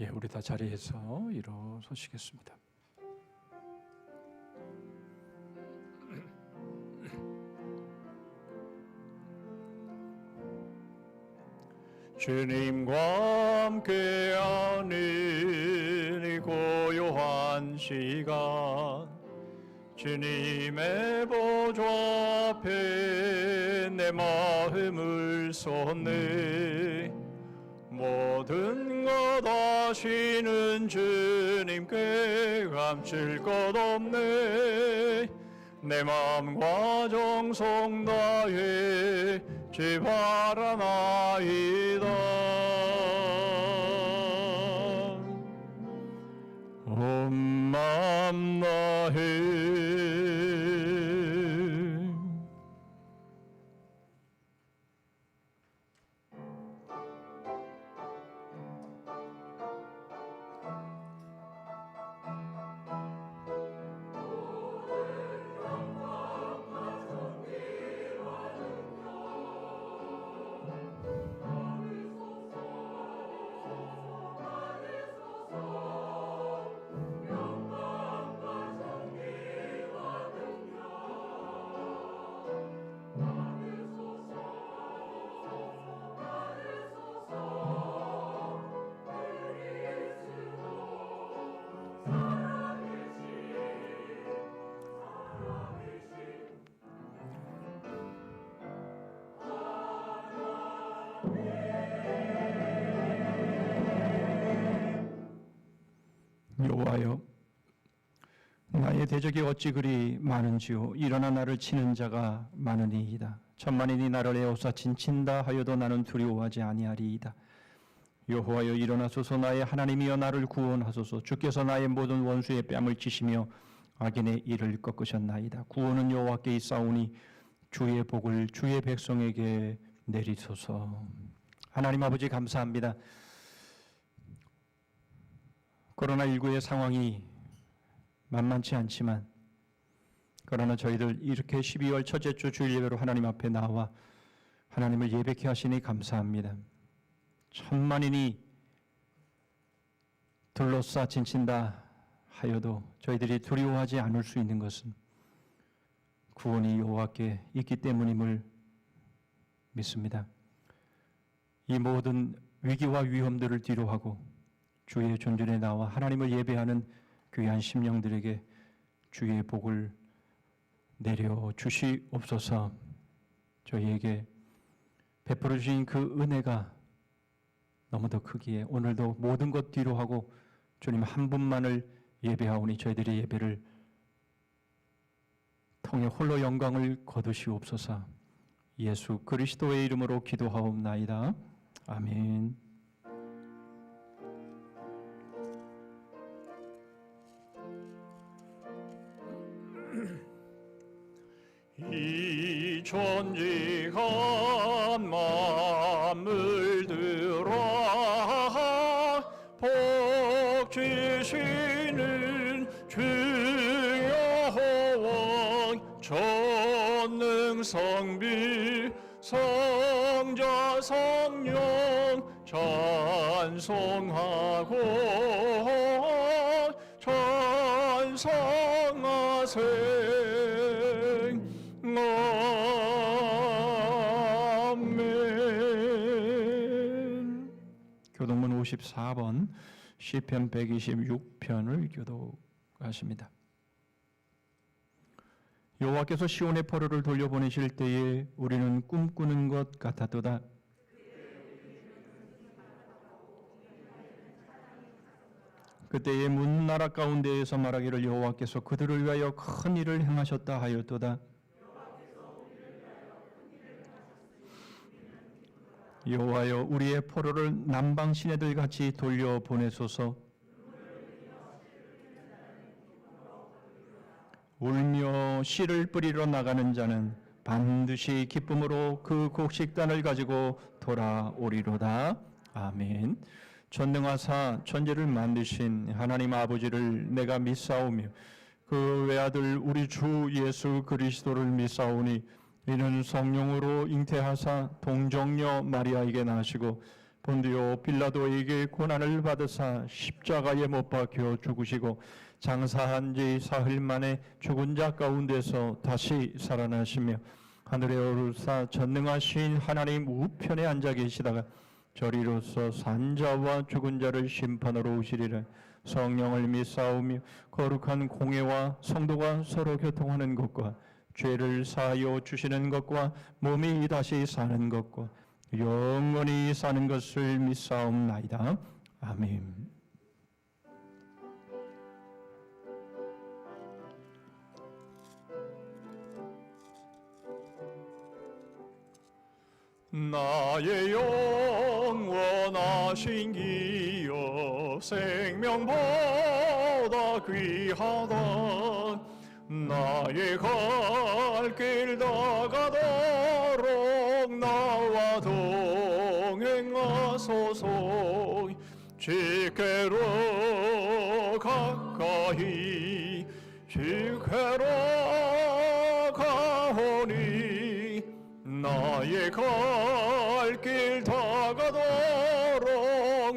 우리 다 자리에서 일어서시겠습니다. 주님과 함께하는 이 고요한 시간, 주님의 보좌 앞에 내 마음을 쏟네. 모든 것 아시는 주님께 감출 것 없네. 내 마음과 정성 다해 주 바라나이다. 온 마음 다해. 여호와여, 나의 대적이 어찌 그리 많은지요. 일어나 나를 치는 자가 많으니이다. 천만인이 나를 에워싸 친다 하여도 나는 두려워하지 아니하리이다. 여호와여, 일어나소서. 나의 하나님이여, 나를 구원하소서. 주께서 나의 모든 원수의 뺨을 치시며 악인의 이를 꺾으셨나이다. 구원은 여호와께 있사오니 주의 복을 주의 백성에게 내리소서. 하나님 아버지, 감사합니다. 코로나19의 상황이 만만치 않지만, 그러나 저희들 이렇게 12월 첫째 주 주일 예배로 하나님 앞에 나와 하나님을 예배케 하시니 감사합니다. 천만인이 둘러싸 진친다 하여도 저희들이 두려워하지 않을 수 있는 것은 구원이 여호와께 있기 때문임을 믿습니다. 이 모든 위기와 위험들을 뒤로하고 주의 존전에 나와 하나님을 예배하는 귀한 심령들에게 주의 복을 내려 주시옵소서. 저희에게 베풀어 주신 그 은혜가 너무도 크기에 오늘도 모든 것 뒤로하고 주님 한 분만을 예배하오니 저희들의 예배를 통해 홀로 영광을 거두시옵소서. 예수 그리스도의 이름으로 기도하옵나이다. 아멘. 이 존귀한 만물들아 복 주시는 주 여호와 전능 성비 성자 성령 찬송하고 찬송하세. 아멘. 교동문 54번 시편 126편을 교독하십니다. 여호와께서 시온의 포로를 돌려보내실 때에 우리는 꿈꾸는 것 같았도다. 그때의 문나라 가운데에서 말하기를 여호와께서 그들을 위하여 큰 일을 행하셨다 하였도다. 여호와여, 우리의 포로를 남방 시내들 같이 돌려보내소서. 울며 씨를 뿌리러 나가는 자는 반드시 기쁨으로 그 곡식단을 가지고 돌아오리로다. 아멘. 전능하사 천지를 만드신 하나님 아버지를 내가 믿사오며 그 외아들 우리 주 예수 그리스도를 믿사오니 이는 성령으로 잉태하사 동정녀 마리아에게 나시고 본디오 빌라도에게 고난을 받으사 십자가에 못 박혀 죽으시고 장사한 지 사흘 만에 죽은 자 가운데서 다시 살아나시며 하늘에 오르사 전능하신 하나님 우편에 앉아 계시다가 저리로서 산자와 죽은 자를 심판하러 오시리라. 성령을 믿사오며 거룩한 공회와 성도가 서로 교통하는 것과 죄를 사하여 주시는 것과 몸이 다시 사는 것과 영원히 사는 것을 믿사옵나이다. 아멘. 나의 영원하신 기업 생명보다 귀하다. 나의 갈 길 다가도록 나와 동행하소서. 주께로 가까이 주께로 가오니 나의 갈 길 다가도록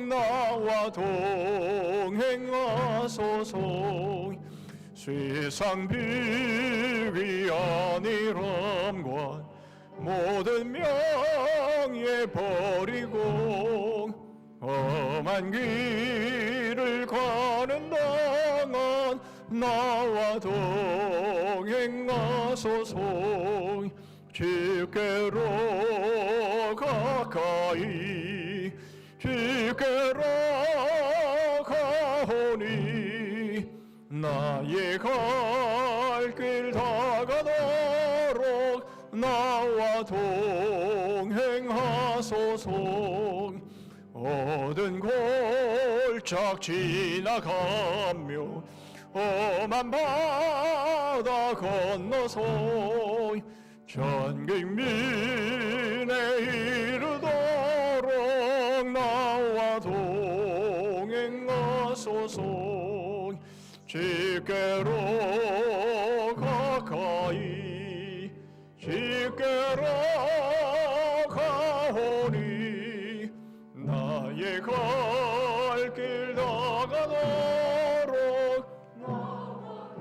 나와 동행하소서. 세상 비위한 이름과 모든 명예 버리고 험한 길을 가는 동안 나와 동행하소서. 주께로 가까이 주께로 가오니 나의 갈 길 다가도록 나와 동행하소서. 모든 골짝 지나가며 험한 바다 건너서 전국민에 이르도록 나와 동행하소서. 주께로 가까이 주께로 가오니 나의 갈 길 다가도록 나와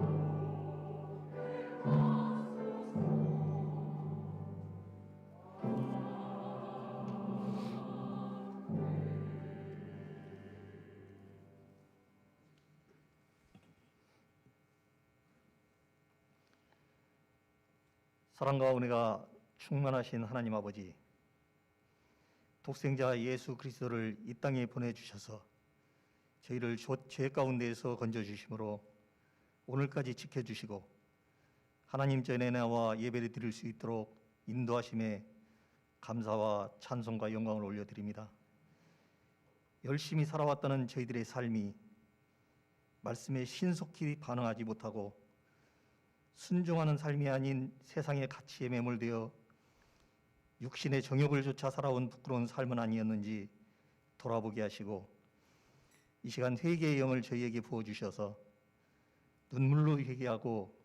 사랑과 은혜가 충만하신 하나님 아버지, 독생자 예수 그리스도를 이 땅에 보내주셔서 저희를 죄 가운데에서 건져주심으로 오늘까지 지켜주시고 하나님 전에 나와 예배를 드릴 수 있도록 인도하심에 감사와 찬송과 영광을 올려드립니다. 열심히 살아왔다는 저희들의 삶이 말씀에 신속히 반응하지 못하고 순종하는 삶이 아닌 세상의 가치에 매몰되어 육신의 정욕을 쫓아 살아온 부끄러운 삶은 아니었는지 돌아보게 하시고 이 시간 회개의 영을 저희에게 부어주셔서 눈물로 회개하고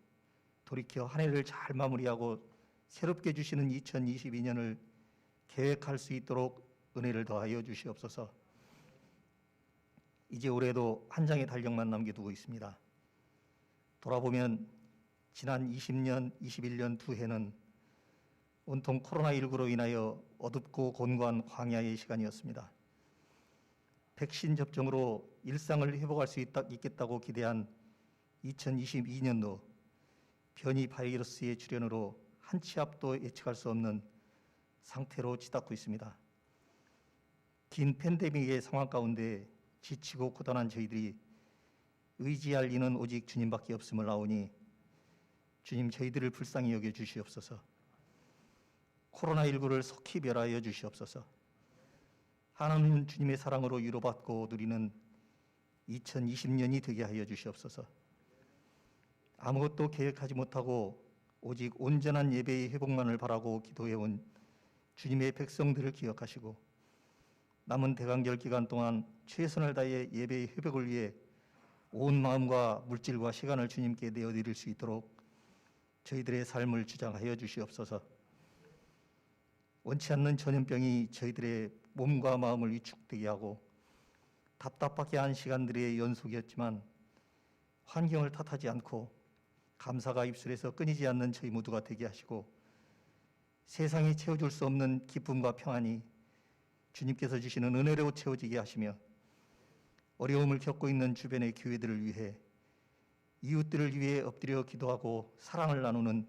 돌이켜 한 해를 잘 마무리하고 새롭게 주시는 2022년을 계획할 수 있도록 은혜를 더하여 주시옵소서. 이제 올해도 한 장의 달력만 남겨두고 있습니다. 돌아보면 지난 20년, 21년 두 해는 온통 코로나19로 인하여 어둡고 곤고한 광야의 시간이었습니다. 백신 접종으로 일상을 회복할 수 있겠다고 기대한 2022년도 변이 바이러스의 출현으로 한 치 앞도 예측할 수 없는 상태로 치닫고 있습니다. 긴 팬데믹의 상황 가운데 지치고 고단한 저희들이 의지할 이는 오직 주님밖에 없음을 아오니 주님 저희들을 불쌍히 여겨 주시옵소서. 코로나19를 속히 멸하여 주시옵소서. 하나님 주님의 사랑으로 위로받고 누리는 2020년이 되게 하여 주시옵소서. 아무것도 계획하지 못하고 오직 온전한 예배의 회복만을 바라고 기도해온 주님의 백성들을 기억하시고 남은 대강절 기간 동안 최선을 다해 예배의 회복을 위해 온 마음과 물질과 시간을 주님께 내어드릴 수 있도록 저희들의 삶을 주장하여 주시옵소서. 원치 않는 전염병이 저희들의 몸과 마음을 위축되게 하고 답답하게 한 시간들의 연속이었지만 환경을 탓하지 않고 감사가 입술에서 끊이지 않는 저희 모두가 되게 하시고 세상이 채워줄 수 없는 기쁨과 평안이 주님께서 주시는 은혜로 채워지게 하시며 어려움을 겪고 있는 주변의 교회들을 위해 이웃들을 위해 엎드려 기도하고 사랑을 나누는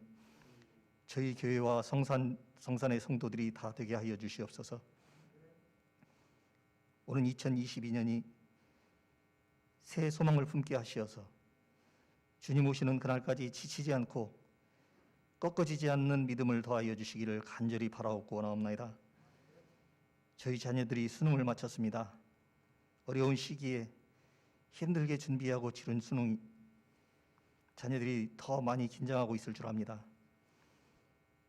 저희 교회와 성산의 성도들이 다 되게 하여 주시옵소서. 오는 2022년이 새 소망을 품게 하시어서 주님 오시는 그날까지 지치지 않고 꺾어지지 않는 믿음을 더하여 주시기를 간절히 바라옵고 원하옵나이다. 저희 자녀들이 수능을 마쳤습니다. 어려운 시기에 힘들게 준비하고 치른 수능, 자녀들이 더 많이 긴장하고 있을 줄 압니다.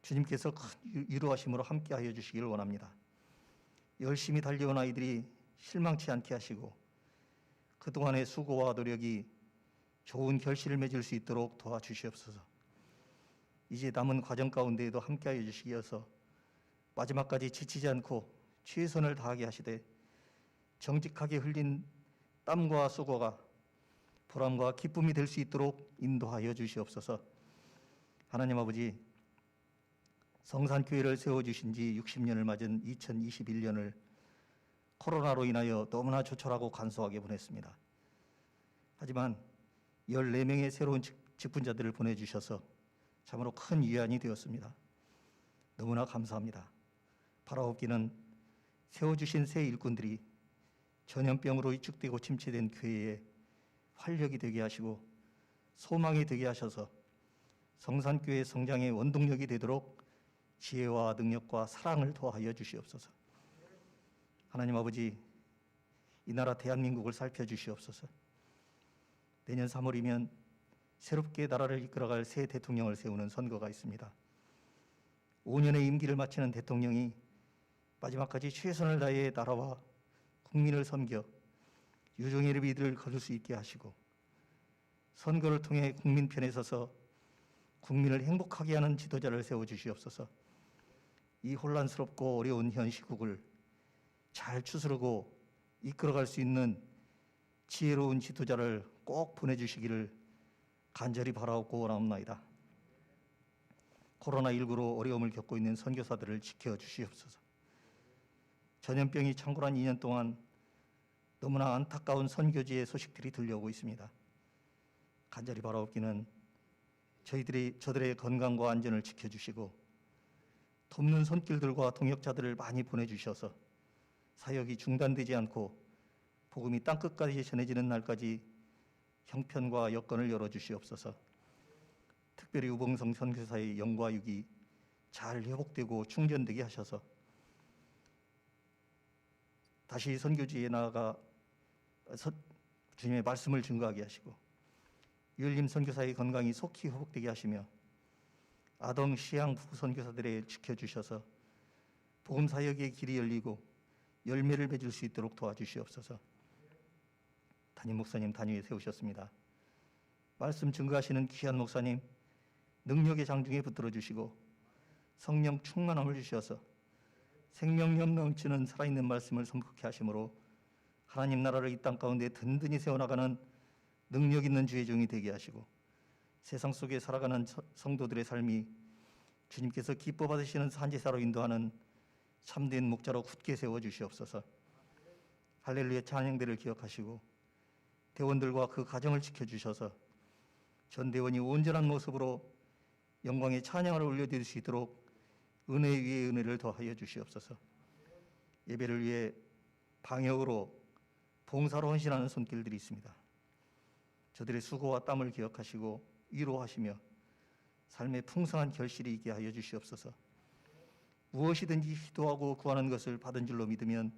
주님께서 큰 위로하심으로 함께하여 주시기를 원합니다. 열심히 달려온 아이들이 실망치 않게 하시고 그동안의 수고와 노력이 좋은 결실을 맺을 수 있도록 도와주시옵소서. 이제 남은 과정 가운데에도 함께하여 주시기여서 마지막까지 지치지 않고 최선을 다하게 하시되 정직하게 흘린 땀과 수고가 보람과 기쁨이 될 수 있도록 인도하여 주시옵소서. 하나님 아버지, 성산교회를 세워주신 지 60년을 맞은 2021년을 코로나로 인하여 너무나 조촐하고 간소하게 보냈습니다. 하지만 14명의 새로운 직분자들을 보내주셔서 참으로 큰 위안이 되었습니다. 너무나 감사합니다. 바라옵기는 세워주신 새 일꾼들이 전염병으로 위축되고 침체된 교회에 활력이 되게 하시고 소망이 되게 하셔서 성산교회 성장의 원동력이 되도록 지혜와 능력과 사랑을 더하여 주시옵소서. 하나님 아버지, 이 나라 대한민국을 살펴주시옵소서. 내년 3월이면 새롭게 나라를 이끌어갈 새 대통령을 세우는 선거가 있습니다. 5년의 임기를 마치는 대통령이 마지막까지 최선을 다해 나라와 국민을 섬겨 유종의 미를 거둘 수 있게 하시고 선거를 통해 국민 편에 서서 국민을 행복하게 하는 지도자를 세워주시옵소서. 이 혼란스럽고 어려운 현 시국을 잘 추스르고 이끌어갈 수 있는 지혜로운 지도자를 꼭 보내주시기를 간절히 바라옵고 원하옵나이다. 코로나19로 어려움을 겪고 있는 선교사들을 지켜주시옵소서. 전염병이 창궐한 2년 동안 너무나 안타까운 선교지의 소식들이 들려오고 있습니다. 간절히 바라옵기는 저들의 건강과 안전을 지켜주시고 돕는 손길들과 동역자들을 많이 보내주셔서 사역이 중단되지 않고 복음이 땅끝까지 전해지는 날까지 형편과 여건을 열어주시옵소서. 특별히 우봉성 선교사의 영과 육이 잘 회복되고 충전되게 하셔서 다시 선교지에 나아가 주님의 말씀을 증거하게 하시고 유엘림 선교사의 건강이 속히 회복되게 하시며 아동 시향 부부 선교사들을 지켜주셔서 복음 사역의 길이 열리고 열매를 맺을 수 있도록 도와주시옵소서. 담임 목사님 단위에 세우셨습니다. 말씀 증거하시는 귀한 목사님 능력의 장중에 붙들어 주시고 성령 충만함을 주셔서 생명력 넘치는 살아있는 말씀을 선포케 하심으로 하나님 나라를 이 땅 가운데 든든히 세워나가는 능력 있는 주의 종이 되게 하시고 세상 속에 살아가는 성도들의 삶이 주님께서 기뻐 받으시는 산지사로 인도하는 참된 목자로 굳게 세워주시옵소서. 할렐루야 찬양대를 기억하시고 대원들과 그 가정을 지켜주셔서 전 대원이 온전한 모습으로 영광의 찬양을 올려드릴 수 있도록 은혜 위에 은혜를 더하여 주시옵소서. 예배를 위해 방역으로 봉사로 헌신하는 손길들이 있습니다. 저들의 수고와 땀을 기억하시고 위로하시며 삶의 풍성한 결실이 있게 하여 주시옵소서. 무엇이든지 기도하고 구하는 것을 받은 줄로 믿으면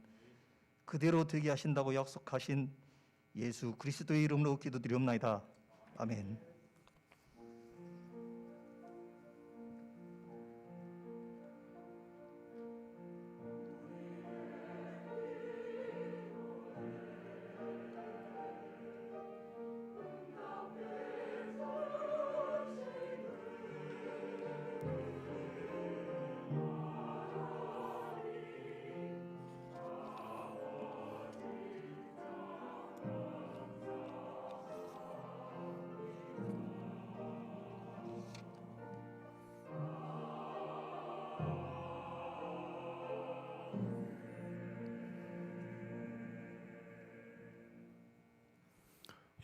그대로 되게 하신다고 약속하신 예수 그리스도의 이름으로 기도드리옵나이다. 아멘.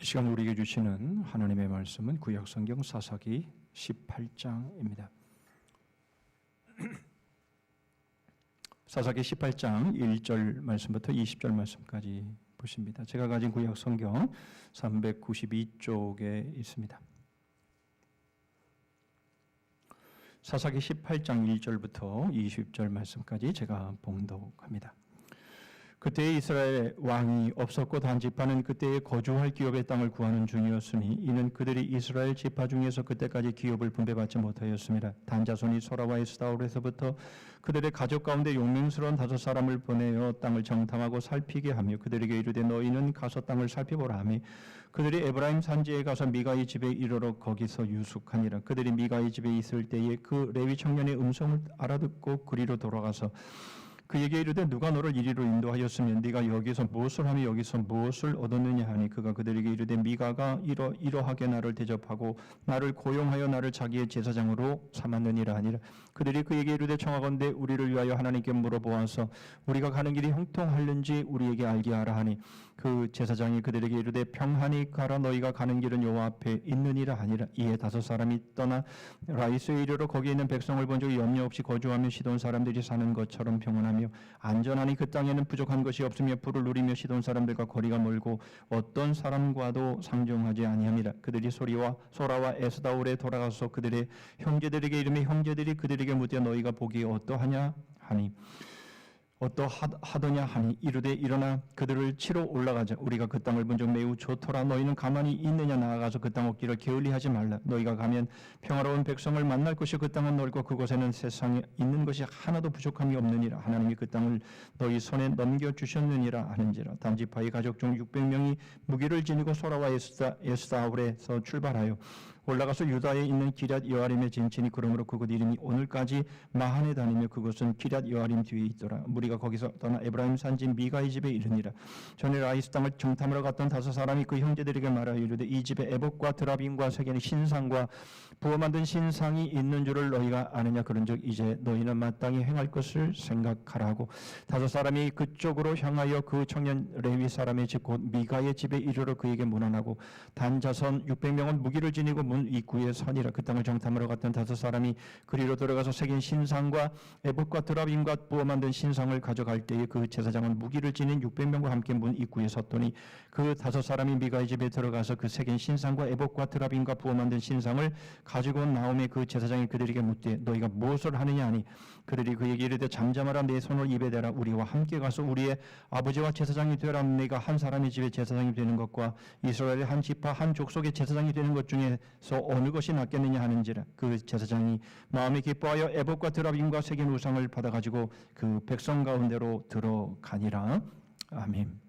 이 시간 우리에게 주시는 하나님의 말씀은 구약성경 사사기 18장입니다. 사사기 18장 1절 말씀부터 20절 말씀까지 보십니다. 제가 가진 구약성경 392쪽에 있습니다. 사사기 18장 1절부터 20절 말씀까지 제가 봉독합니다. 그때에 이스라엘 왕이 없었고 단 지파는 그때에 거주할 기업의 땅을 구하는 중이었으니 이는 그들이 이스라엘 지파 중에서 그때까지 기업을 분배받지 못하였습니다. 단 자손이 소라와 에스다올에서부터 그들의 가족 가운데 용맹스러운 5사람을 보내어 땅을 정탐하고 살피게 하며 그들에게 이르되 너희는 가서 땅을 살펴보라 하며 그들이 에브라임 산지에 가서 미가의 집에 이르러 거기서 유숙하니라. 그들이 미가의 집에 있을 때에 그 레위 청년의 음성을 알아듣고 그리로 돌아가서 그에게 이르되 누가 너를 이리로 인도하였으면 네가 여기서 무엇을 하며 여기서 무엇을 얻었느냐 하니 그가 그들에게 이르되 미가가 이러하게 나를 대접하고 나를 고용하여 나를 자기의 제사장으로 삼았느니라 하니라. 그들이 그에게 이르되 청하건대 우리를 위하여 하나님께 물어보아서 우리가 가는 길이 형통하는지 우리에게 알게 하라 하니 그 제사장이 그들에게 이르되 평안히 가라 너희가 가는 길은 여호와 앞에 있느니라 하니라. 이에 5사람이 떠나 라이스에 이르러 거기에 있는 백성을 본 적이 염려 없이 거주하며 시돈 사람들이 사는 것처럼 평안하며 안전하니 그 땅에는 부족한 것이 없으며 불을 누리며 시돈 사람들과 거리가 멀고 어떤 사람과도 상종하지 아니함이라. 그들이 소라와 에스다올에 돌아가서 그들의 형제들에게 이르며 형제들이 그들에게 묻되 너희가 보기에 어떠하냐 하니 어떠하더냐 하니 이르되 일어나 그들을 치러 올라가자. 우리가 그 땅을 본 적 매우 좋더라. 너희는 가만히 있느냐. 나아가서 그 땅 얻기를 게을리하지 말라. 너희가 가면 평화로운 백성을 만날 것이요 그 땅은 넓고 그곳에는 세상에 있는 것이 하나도 부족함이 없느니라. 하나님이 그 땅을 너희 손에 넘겨주셨느니라 하는지라. 단지파의 가족 중 600명이 무기를 지니고 소라와 에스다올에서 출발하여 올라가서 유다에 있는 기럇 여아림에 진치니 그러므로 그곳 이름이 오늘까지 마한에 다니며 그곳은 기럇 여아림 뒤에 있더라. 우리가 거기서 떠나 에브라임 산지 미가의 집에 이르니라. 전에 라이스 땅을 정탐하러 갔던 5사람이 그 형제들에게 말하여 이르되 이 집에 에봇과 드라빔과 세겜의 신상과 부어 만든 신상이 있는 줄을 너희가 아느냐. 그런즉 이제 너희는 마땅히 행할 것을 생각하라 하고 5사람이 그쪽으로 향하여 그 청년 레위 사람의 집 곧 미가의 집에 이르러 그에게 문안하고 단 자손 600명은 무기를 지니고 문 입구에 선이라. 그 땅을 정탐하러 갔던 5사람이 그리로 들어가서 새긴 신상과 에봇과 드라빔과 부어 만든 신상을 가져갈 때에 그 제사장은 무기를 지닌 600명과 함께 문 입구에 섰더니 그 5사람이 미가의 집에 들어가서 그 새긴 신상과 에봇과 드라빔과 부어 만든 신상을 가지고 나오매 그 제사장이 그들에게 묻되 너희가 무엇을 하느냐 하니 그들이 그에게 이르되 잠잠하라. 내 손을 입에 대라. 우리와 함께 가서 우리의 아버지와 제사장이 되라. 내가 한 사람의 집에 제사장이 되는 것과 이스라엘의 한 지파 한 족속의 제사장이 되는 것 중에서 어느 것이 낫겠느냐 하는지라. 그 제사장이 마음에 기뻐하여 에봇과 드라빔과 새긴 우상을 받아가지고 그 백성 가운데로 들어가니라. 아멘.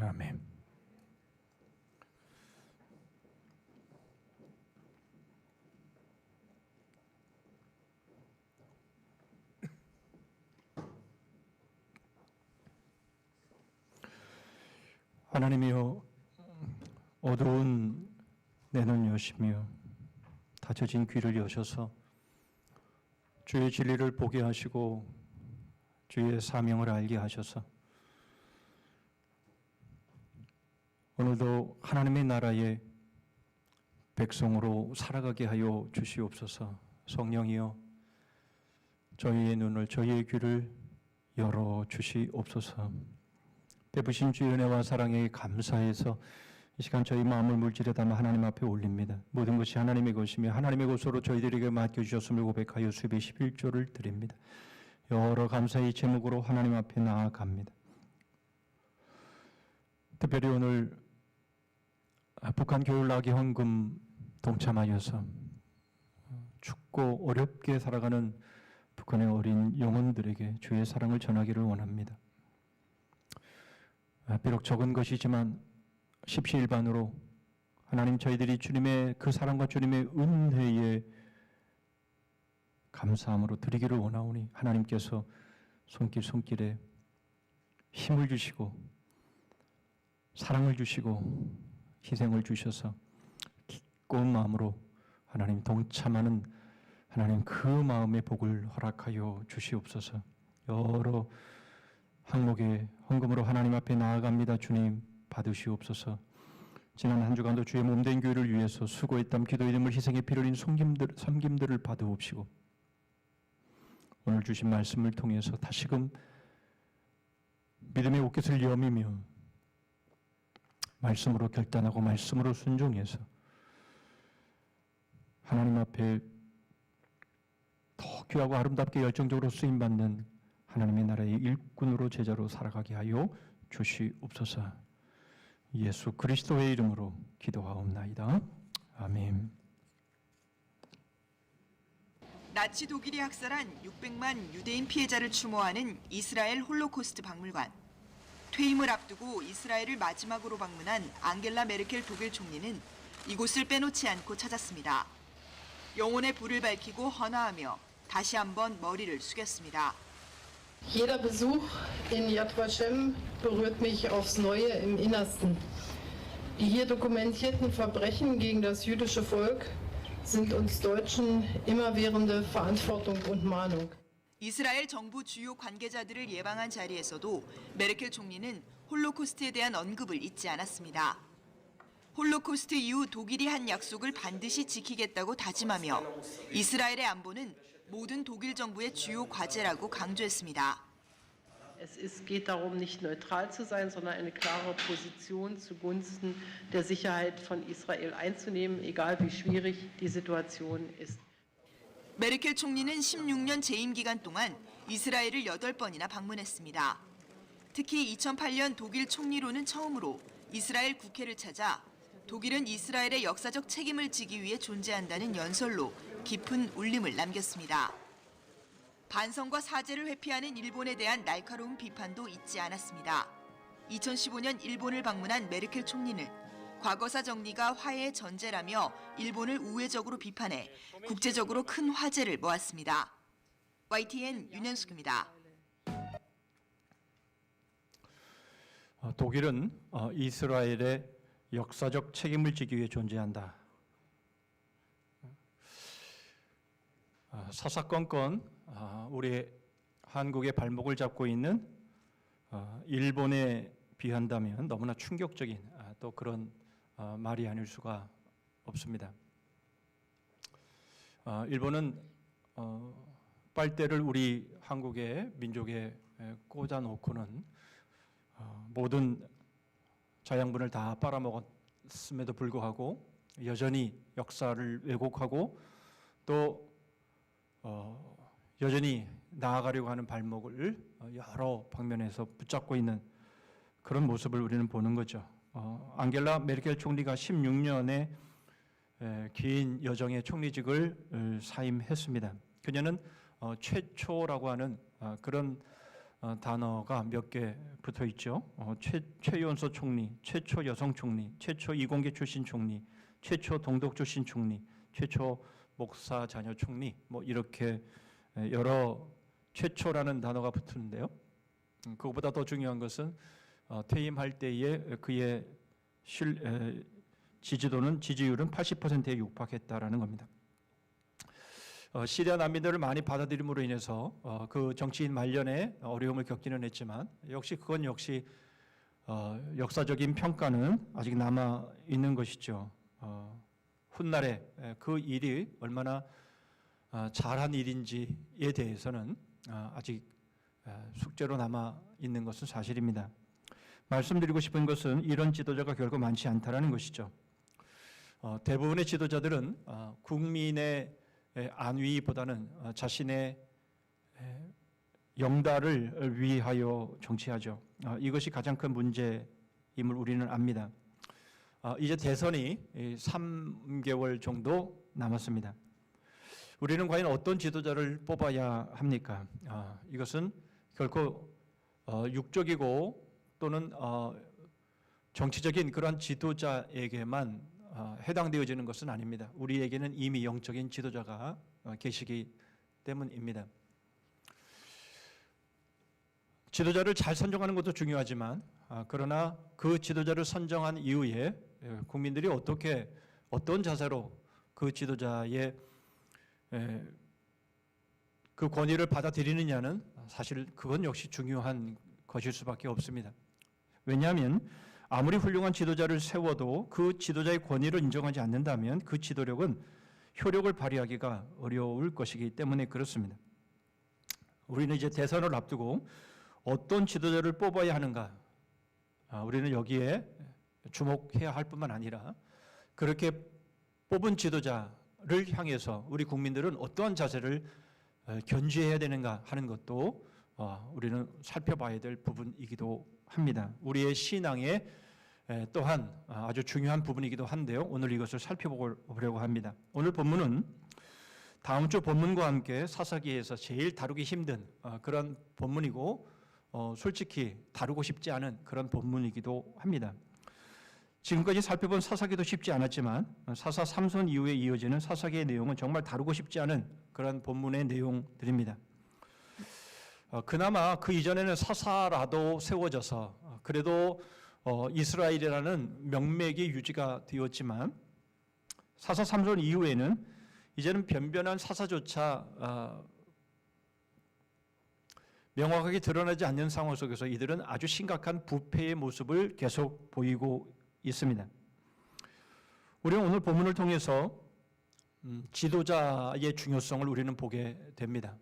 아멘. 하나님이여, 어두운 내 눈 여시며 닫혀진 귀를 여셔서 주의 진리를 보게 하시고 주의 사명을 알게 하셔서 오늘도 하나님의 나라의 백성으로 살아가게 하여 주시옵소서. 성령이여, 저희의 눈을, 저희의 귀를 열어 주시옵소서. 베푸신 주의 은혜와 사랑에 감사해서 이 시간 저희 마음을 물질에 담아 하나님 앞에 올립니다. 모든 것이 하나님의 것이며 하나님의 것으로 저희들에게 맡겨주셨음을 고백하여 수배 11조를 드립니다. 여러 감사의 제목으로 하나님 앞에 나아갑니다. 특별히 오늘 북한 교육락이 헌금 동참하여서 춥고 어렵게 살아가는 북한의 어린 영혼들에게 주의 사랑을 전하기를 원합니다. 비록 적은 것이지만 십시일반으로 하나님, 저희들이 주님의 그 사랑과 주님의 은혜에 감사함으로 드리기를 원하오니 하나님께서 손길에 힘을 주시고 사랑을 주시고 희생을 주셔서 기꺼운 마음으로 하나님 동참하는 하나님 그 마음의 복을 허락하여 주시옵소서. 여러 항목의 헌금으로 하나님 앞에 나아갑니다. 주님 받으시옵소서. 지난 한 주간도 주의 몸된 교회를 위해서 수고의 땀, 기도의 눈물, 희생의 피를 흘린 섬김들을 받으옵시고 오늘 주신 말씀을 통해서 다시금 믿음의 옷깃을 여미며 말씀으로 결단하고 말씀으로 순종해서 하나님 앞에 더 귀하고 아름답게 열정적으로 쓰임받는 하나님의 나라의 일꾼으로 제자로 살아가게 하여 주시옵소서. 예수 그리스도의 이름으로 기도하옵나이다. 아멘. 나치 독일이 학살한 600만 유대인 피해자를 추모하는 이스라엘 홀로코스트 박물관. 퇴임을 앞두고 이스라엘을 마지막으로 방문한 앙겔라 메르켈 독일 총리는 이곳을 빼놓지 않고 찾았습니다. 영혼의 불을 밝히고 헌화하며 다시 한번 머리를 숙였습니다. Jeder Besuch in Yad Vashem berührt mich aufs Neue im Innersten. Die hier dokumentierten Verbrechen gegen das jüdische Volk sind uns Deutschen immerwährende Verantwortung und Mahnung. 이스라엘 정부 주요 관계자들을 예방한 자리에서도 메르켈 총리는 홀로코스트에 대한 언급을 잊지 않았습니다. 홀로코스트 이후 독일이 한 약속을 반드시 지키겠다고 다짐하며 이스라엘의 안보는 모든 독일 정부의 주요 과제라고 강조했습니다. Es geht darum, nicht neutral zu sein, sondern eine klare Position zugunsten der Sicherheit von Israel einzunehmen, egal wie schwierig die Situation ist. 메르켈 총리는 16년 재임 기간 동안 이스라엘을 8번이나 방문했습니다. 특히 2008년 독일 총리로는 처음으로 이스라엘 국회를 찾아 독일은 이스라엘의 역사적 책임을 지기 위해 존재한다는 연설로 깊은 울림을 남겼습니다. 반성과 사죄를 회피하는 일본에 대한 날카로운 비판도 잊지 않았습니다. 2015년 일본을 방문한 메르켈 총리는 과거사 정리가 화해의 전제라며 일본을 우회적으로 비판해 국제적으로 큰 화제를 모았습니다. YTN 윤현숙입니다. 독일은 이스라엘의 역사적 책임을 지기 위해 존재한다. 사사건건 우리 한국의 발목을 잡고 있는 일본에 비한다면 너무나 충격적인 또 그런 말이 아닐 수가 없습니다. 일본은 빨대를 우리 한국의 민족에 꽂아놓고는 모든 자양분을 다 빨아먹었음에도 불구하고 여전히 역사를 왜곡하고 또 여전히 나아가려고 하는 발목을 여러 방면에서 붙잡고 있는 그런 모습을 우리는 보는 거죠. 앙겔라 메르켈 총리가 16년의 긴 여정의 총리직을 사임했습니다. 그녀는 최초라고 하는 그런 단어가 몇 개 붙어 있죠. 최연소 총리, 최초 여성 총리, 최초 이공계 출신 총리, 최초 동독 출신 총리, 최초 목사 자녀 총리, 뭐 이렇게 여러 최초라는 단어가 붙는데요. 그것보다 더 중요한 것은 퇴임할 때에 그의 지지율은 80%에 육박했다라는 겁니다. 시리아 난민들을 많이 받아들임으로 인해서 그 정치인 말년에 어려움을 겪기는 했지만 그건 역시 역사적인 평가는 아직 남아 있는 것이죠. 훗날에 그 일이 얼마나 잘한 일인지에 대해서는 아직 숙제로 남아 있는 것은 사실입니다. 말씀드리고 싶은 것은 이런 지도자가 결코 많지 않다라는 것이죠. 대부분의 지도자들은 국민의 안위보다는 자신의 영달을 위하여 정치하죠. 이것이 가장 큰 문제임을 우리는 압니다. 이제 대선이 3개월 정도 남았습니다. 우리는 과연 어떤 지도자를 뽑아야 합니까? 이것은 결코 육적이고 또는 정치적인 그러한 지도자에게만 해당되어지는 것은 아닙니다. 우리에게는 이미 영적인 지도자가 계시기 때문입니다. 지도자를 잘 선정하는 것도 중요하지만 그러나 그 지도자를 선정한 이후에 국민들이 어떤 자세로 그 지도자의 그 권위를 받아들이느냐는 사실 그건 역시 중요한 것일 수밖에 없습니다. 왜냐하면 아무리 훌륭한 지도자를 세워도 그 지도자의 권위를 인정하지 않는다면 그 지도력은 효력을 발휘하기가 어려울 것이기 때문에 그렇습니다. 우리는 이제 대선을 앞두고 어떤 지도자를 뽑아야 하는가, 우리는 여기에 주목해야 할 뿐만 아니라 그렇게 뽑은 지도자를 향해서 우리 국민들은 어떠한 자세를 견지해야 되는가 하는 것도 우리는 살펴봐야 될 부분이기도 합니다. 우리의 신앙의 또한 아주 중요한 부분이기도 한데요. 오늘 이것을 살펴보려고 합니다. 오늘 본문은 다음 주 본문과 함께 사사기에서 제일 다루기 힘든 그런 본문이고 솔직히 다루고 싶지 않은 그런 본문이기도 합니다. 지금까지 살펴본 사사기도 쉽지 않았지만 사사 삼손 이후에 이어지는 사사기의 내용은 정말 다루고 싶지 않은 그런 본문의 내용들입니다. 그나마 그 이전에는 사사라도 세워져서 그래도 이스라엘이라는 명맥이 유지가 되었지만 사사 삼손 이후에는 이제는 변변한 사사조차 명확하게 드러나지 않는 상황 속에서 이들은 아주 심각한 부패의 모습을 계속 보이고 있습니다. 우리는 오늘 본문을 통해서 지도자의 중요성을 우리는 보게 됩니다.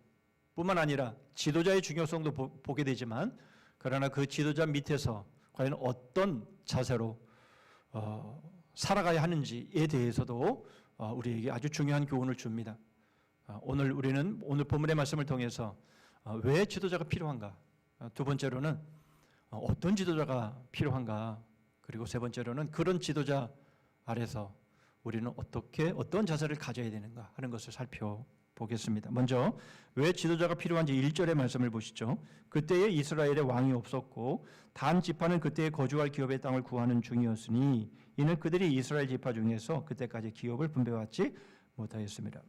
뿐만 아니라 지도자의 중요성도 보게 되지만 그러나 그 지도자 밑에서 과연 어떤 자세로 살아가야 하는지에 대해서도 우리에게 아주 중요한 교훈을 줍니다. 오늘 우리는 오늘 본문의 말씀을 통해서 왜 지도자가 필요한가? 두 번째로는 어떤 지도자가 필요한가? 그리고 세 번째로는 그런 지도자 아래서 우리는 어떤 자세를 가져야 되는가 하는 것을 살펴보겠습니다. 먼저 왜 지도자가 필요한지 1절의 말씀을 보시죠. 그때에 이스라엘에 왕이 없었고 단 지파는 그때에 거주할 기업의 땅을 구하는 중이었으니 이는 그들이 이스라엘 지파 중에서 그때까지 기업을 분배받지 못하였습니다.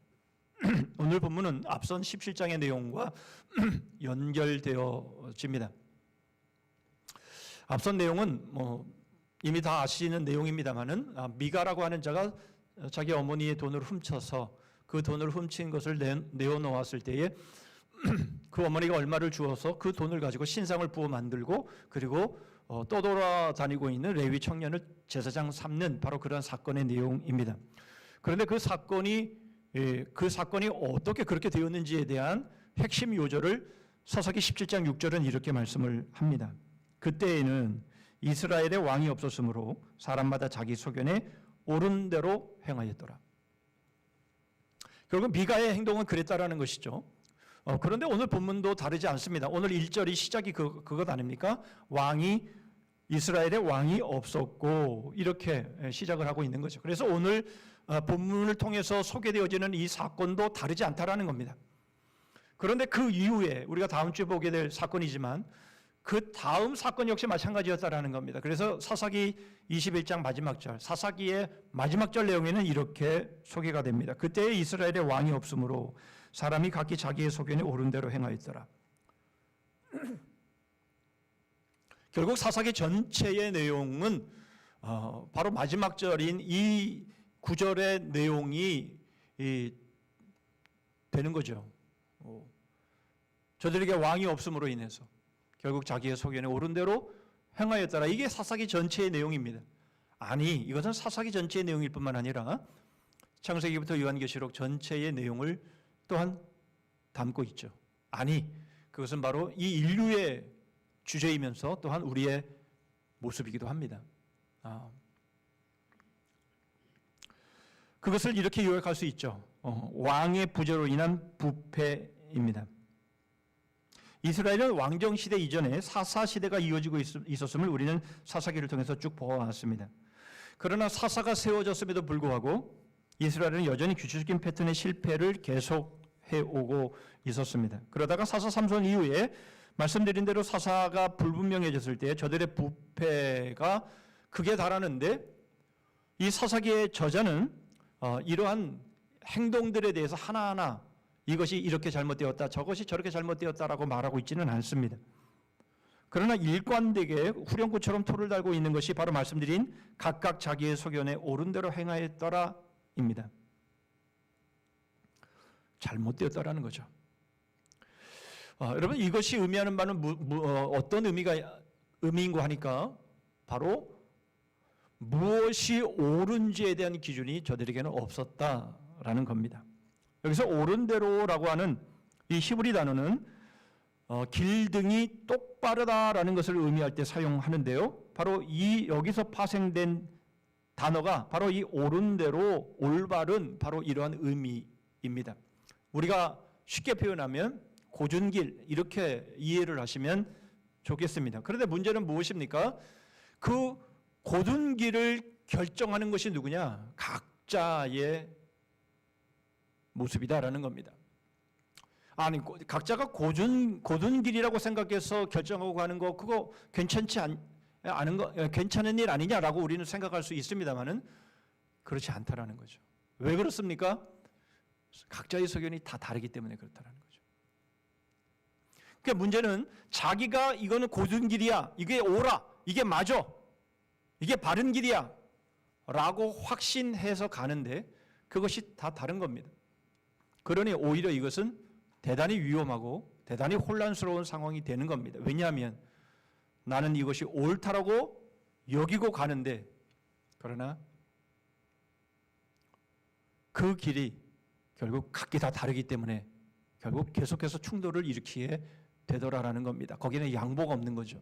오늘 본문은 앞선 17장의 내용과 연결되어집니다. 앞선 내용은 이미 다 아시는 내용입니다만은 미가라고 하는 자가 자기 어머니의 돈을 훔쳐서 그 돈을 훔친 것을 내어놓았을 때에 그 어머니가 얼마를 주어서 그 돈을 가지고 신상을 부어 만들고 그리고 떠돌아다니고 있는 레위 청년을 제사장 삼는 바로 그런 사건의 내용입니다. 그런데 그 사건이 어떻게 그렇게 되었는지에 대한 핵심 요절을 사사기 17장 6절은 이렇게 말씀을 합니다. 그때에는 이스라엘에 왕이 없었으므로 사람마다 자기 소견에 옳은 대로 행하였더라. 결국 미가의 행동은 그랬다라는 것이죠. 그런데 오늘 본문도 다르지 않습니다. 오늘 1절이 시작이 그것 아닙니까? 이스라엘에 왕이 없었고 이렇게 시작을 하고 있는 거죠. 그래서 오늘 본문을 통해서 소개되어지는 이 사건도 다르지 않다라는 겁니다. 그런데 그 이후에 우리가 다음 주에 보게 될 사건이지만 그 다음 사건 역시 마찬가지였다라는 겁니다. 그래서 사사기 21장 마지막 절, 사사기의 마지막 절 내용에는 이렇게 소개가 됩니다. 그때에 이스라엘에 왕이 없으므로 사람이 각기 자기의 소견에 옳은 대로 행하였더라. 결국 사사기 전체의 내용은 바로 마지막 절인 이 구절의 내용이 되는 거죠. 저들에게 왕이 없음으로 인해서 결국 자기의 소견에 옳은 대로 행하였더라. 이게 사사기 전체의 내용입니다. 아니, 이것은 사사기 전체의 내용일 뿐만 아니라 창세기부터 요한계시록 전체의 내용을 또한 담고 있죠. 아니, 그것은 바로 이 인류의 주제이면서 또한 우리의 모습이기도 합니다. 그것을 이렇게 요약할 수 있죠. 왕의 부재로 인한 부패입니다. 이스라엘은 왕정시대 이전에 사사시대가 이어지고 있었음을 우리는 사사기를 통해서 쭉 보아왔습니다. 그러나 사사가 세워졌음에도 불구하고 이스라엘은 여전히 규칙적인 패턴의 실패를 계속해오고 있었습니다. 그러다가 사사 3선 이후에 말씀드린 대로 사사가 불분명해졌을 때 저들의 부패가 극에 달하는데 이 사사기의 저자는 이러한 행동들에 대해서 하나하나 이것이 이렇게 잘못되었다, 저것이 저렇게 잘못되었다라고 말하고 있지는 않습니다. 그러나 일관되게 후렴구처럼 토를 달고 있는 것이 바로 말씀드린 각각 자기의 소견에 옳은 대로 행하였더라입니다. 잘못되었다라는 거죠. 여러분, 이것이 의미하는 바는 어떤 의미인고 하니까 바로 무엇이 옳은지에 대한 기준이 저들에게는 없었다라는 겁니다. 여기서 옳은 대로라고 하는 이 히브리 단어는 길등이 똑바르다라는 것을 의미할 때 사용하는데요. 바로 여기서 파생된 단어가 바로 이 옳은 대로, 올바른 바로 이러한 의미입니다. 우리가 쉽게 표현하면 고준길 이렇게 이해를 하시면 좋겠습니다. 그런데 문제는 무엇입니까? 그 고준길을 결정하는 것이 누구냐? 각자의 모습이다라는 겁니다. 아니, 각자가 고준길이라고 생각해서 결정하고 가는 거 그거 괜찮은 일 아니냐라고 우리는 생각할 수 있습니다만은 그렇지 않다라는 거죠. 왜 그렇습니까? 각자의 소견이 다 다르기 때문에 그렇다라는 거죠. 그러니까 문제는 자기가 이거는 고준길이야, 이게 옳아, 이게 맞아, 이게 바른 길이야 라고 확신해서 가는데 그것이 다 다른 겁니다. 그러니 오히려 이것은 대단히 위험하고 대단히 혼란스러운 상황이 되는 겁니다. 왜냐하면 나는 이것이 옳다라고 여기고 가는데 그러나 그 길이 결국 각기 다 다르기 때문에 결국 계속해서 충돌을 일으키게 되더라라는 겁니다. 거기는 양보가 없는 거죠.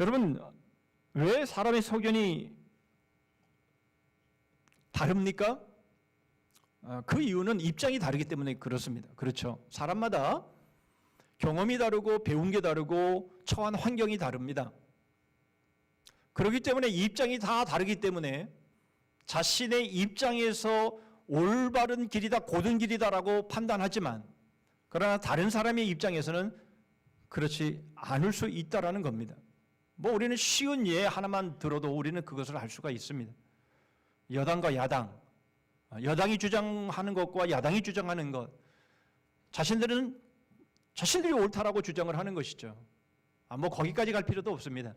여러분, 왜 사람의 소견이 다릅니까? 그 이유는 입장이 다르기 때문에 그렇습니다. 그렇죠. 사람마다 경험이 다르고 배운 게 다르고 처한 환경이 다릅니다. 그렇기 때문에 입장이 다 다르기 때문에 자신의 입장에서 올바른 길이다, 고든 길이다라고 판단하지만 그러나 다른 사람의 입장에서는 그렇지 않을 수 있다라는 겁니다. 우리는 쉬운 예 하나만 들어도 우리는 그것을 알 수가 있습니다. 여당과 야당, 여당이 주장하는 것과 야당이 주장하는 것, 자신들이 옳다라고 주장을 하는 것이죠. 거기까지 갈 필요도 없습니다.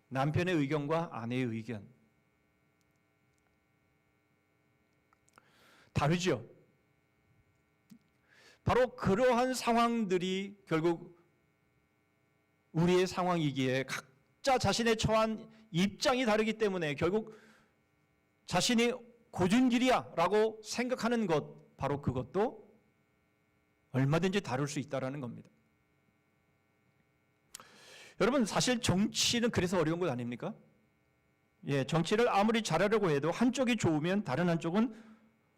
남편의 의견과 아내의 의견 다르죠. 바로 그러한 상황들이 결국 우리의 상황이기에 각자 자신의 처한 입장이 다르기 때문에 결국 자신이 고준 길이야 라고 생각하는 것, 바로 그것도 얼마든지 다룰 수 있다는 겁니다. 여러분, 사실 정치는 그래서 어려운 것 아닙니까? 정치를 아무리 잘하려고 해도 한쪽이 좋으면 다른 한쪽은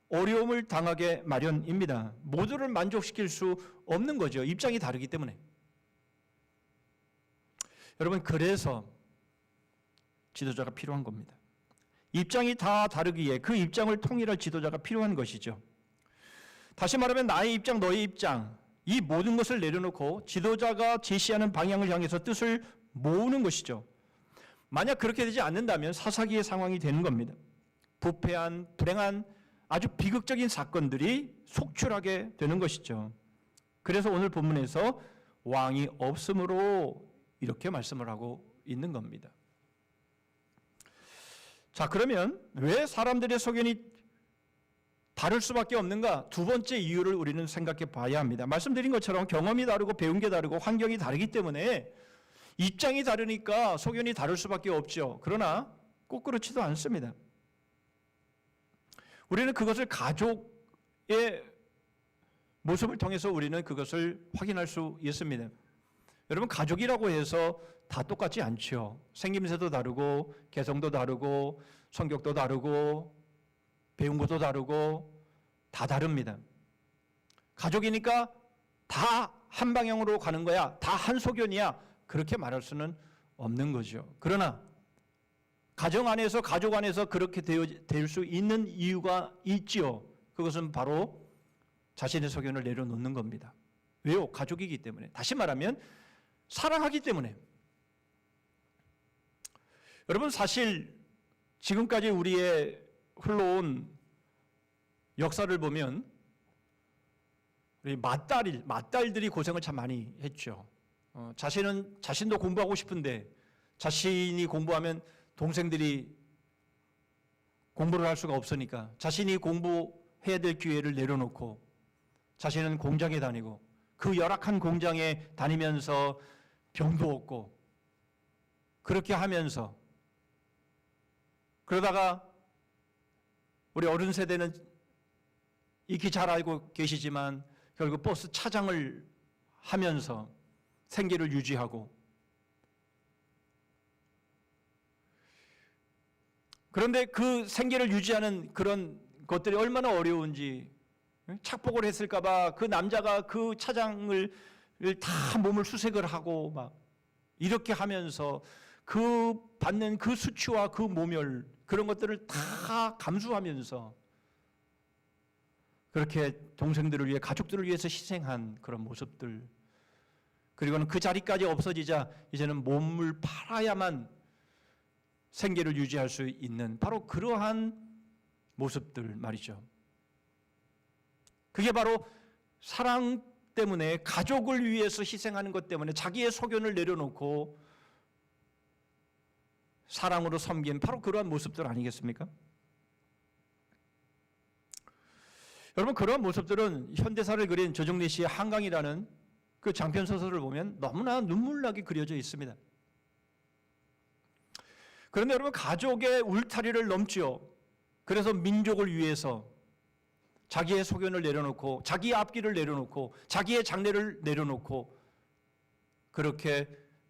어려움을 당하게 마련입니다. 모두를 만족시킬 수 없는 거죠. 입장이 다르기 때문에. 여러분, 그래서 지도자가 필요한 겁니다. 입장이 다 다르기에 그 입장을 통일할 지도자가 필요한 것이죠. 다시 말하면 나의 입장, 너의 입장, 이 모든 것을 내려놓고 지도자가 제시하는 방향을 향해서 뜻을 모으는 것이죠. 만약 그렇게 되지 않는다면 사사기의 상황이 되는 겁니다. 부패한, 불행한 아주 비극적인 사건들이 속출하게 되는 것이죠. 그래서 오늘 본문에서 왕이 없으므로 이렇게 말씀을 하고 있는 겁니다. 자, 그러면 왜 사람들의 소견이 다를 수밖에 없는가? 두 번째 이유를 우리는 생각해 봐야 합니다. 말씀드린 것처럼 경험이 다르고 배운 게 다르고 환경이 다르기 때문에 입장이 다르니까 소견이 다를 수밖에 없죠. 그러나 꼭 그렇지도 않습니다. 우리는 그것을 가족의 모습을 통해서 우리는 그것을 확인할 수 있습니다. 여러분, 가족이라고 해서 다 똑같지 않죠. 생김새도 다르고 개성도 다르고 성격도 다르고 배운 것도 다르고 다 다릅니다. 가족이니까 다 한 방향으로 가는 거야, 다 한 소견이야, 그렇게 말할 수는 없는 거죠. 그러나 가정 안에서, 가족 안에서 그렇게 될 수 있는 이유가 있지요. 그것은 바로 자신의 소견을 내려놓는 겁니다. 왜요? 가족이기 때문에. 다시 말하면 사랑하기 때문에. 여러분, 사실 지금까지 우리의 흘러온 역사를 보면 우리 맏딸들이 고생을 참 많이 했죠. 자신도 공부하고 싶은데 자신이 공부하면 동생들이 공부를 할 수가 없으니까 자신이 공부해야 될 기회를 내려놓고 자신은 공장에 다니고 그 열악한 공장에 다니면서 병도 얻고 그렇게 하면서 그러다가 우리 어른 세대는 익히 잘 알고 계시지만 결국 버스 차장을 하면서 생계를 유지하고, 그런데 그 생계를 유지하는 그런 것들이 얼마나 어려운지, 착복을 했을까 봐 그 남자가 그 차장을 다 몸을 수색을 하고 막 이렇게 하면서 그 받는 그 수치와 그 모멸, 그런 것들을 다 감수하면서 그렇게 동생들을 위해, 가족들을 위해서 희생한 그런 모습들, 그리고는 그 자리까지 없어지자 이제는 몸을 팔아야만 생계를 유지할 수 있는 바로 그러한 모습들 말이죠. 그게 바로 사랑 때문에, 가족을 위해서 희생하는 것 때문에 자기의 소견을 내려놓고 사랑으로 섬긴 바로 그러한 모습들 아니겠습니까? 여러분, 그러한 모습들은 현대사를 그린 조정래 씨의 한강이라는 그 장편 소설을 보면 너무나 눈물나게 그려져 있습니다. 그런데 여러분, 가족의 울타리를 넘지요. 그래서 민족을 위해서 자기의 소견을 내려놓고 자기의 앞길을 내려놓고 자기의 장래를 내려놓고 그렇게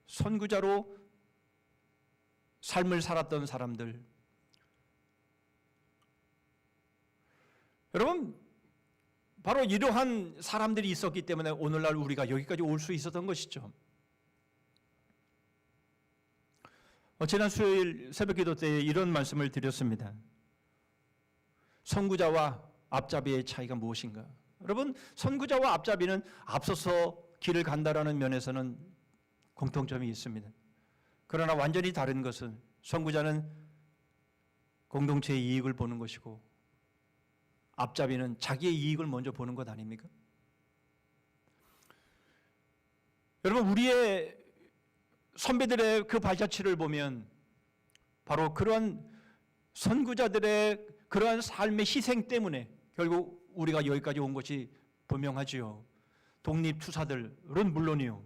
선구자로 삶을 살았던 사람들, 여러분, 바로 이러한 사람들이 있었기 때문에 오늘날 우리가 여기까지 올 수 있었던 것이죠. 지난 수요일 새벽기도 때에 이런 말씀을 드렸습니다. 선구자와 앞잡이의 차이가 무엇인가? 여러분, 선구자와 앞잡이는 앞서서 길을 간다라는 면에서는 공통점이 있습니다. 그러나 완전히 다른 것은 선구자는 공동체의 이익을 보는 것이고 앞잡이는 자기의 이익을 먼저 보는 것 아닙니까? 여러분, 우리의 선배들의 그 발자취를 보면 바로 그러한 선구자들의 그러한 삶의 희생 때문에 결국 우리가 여기까지 온 것이 분명하지요. 독립투사들은 물론이요.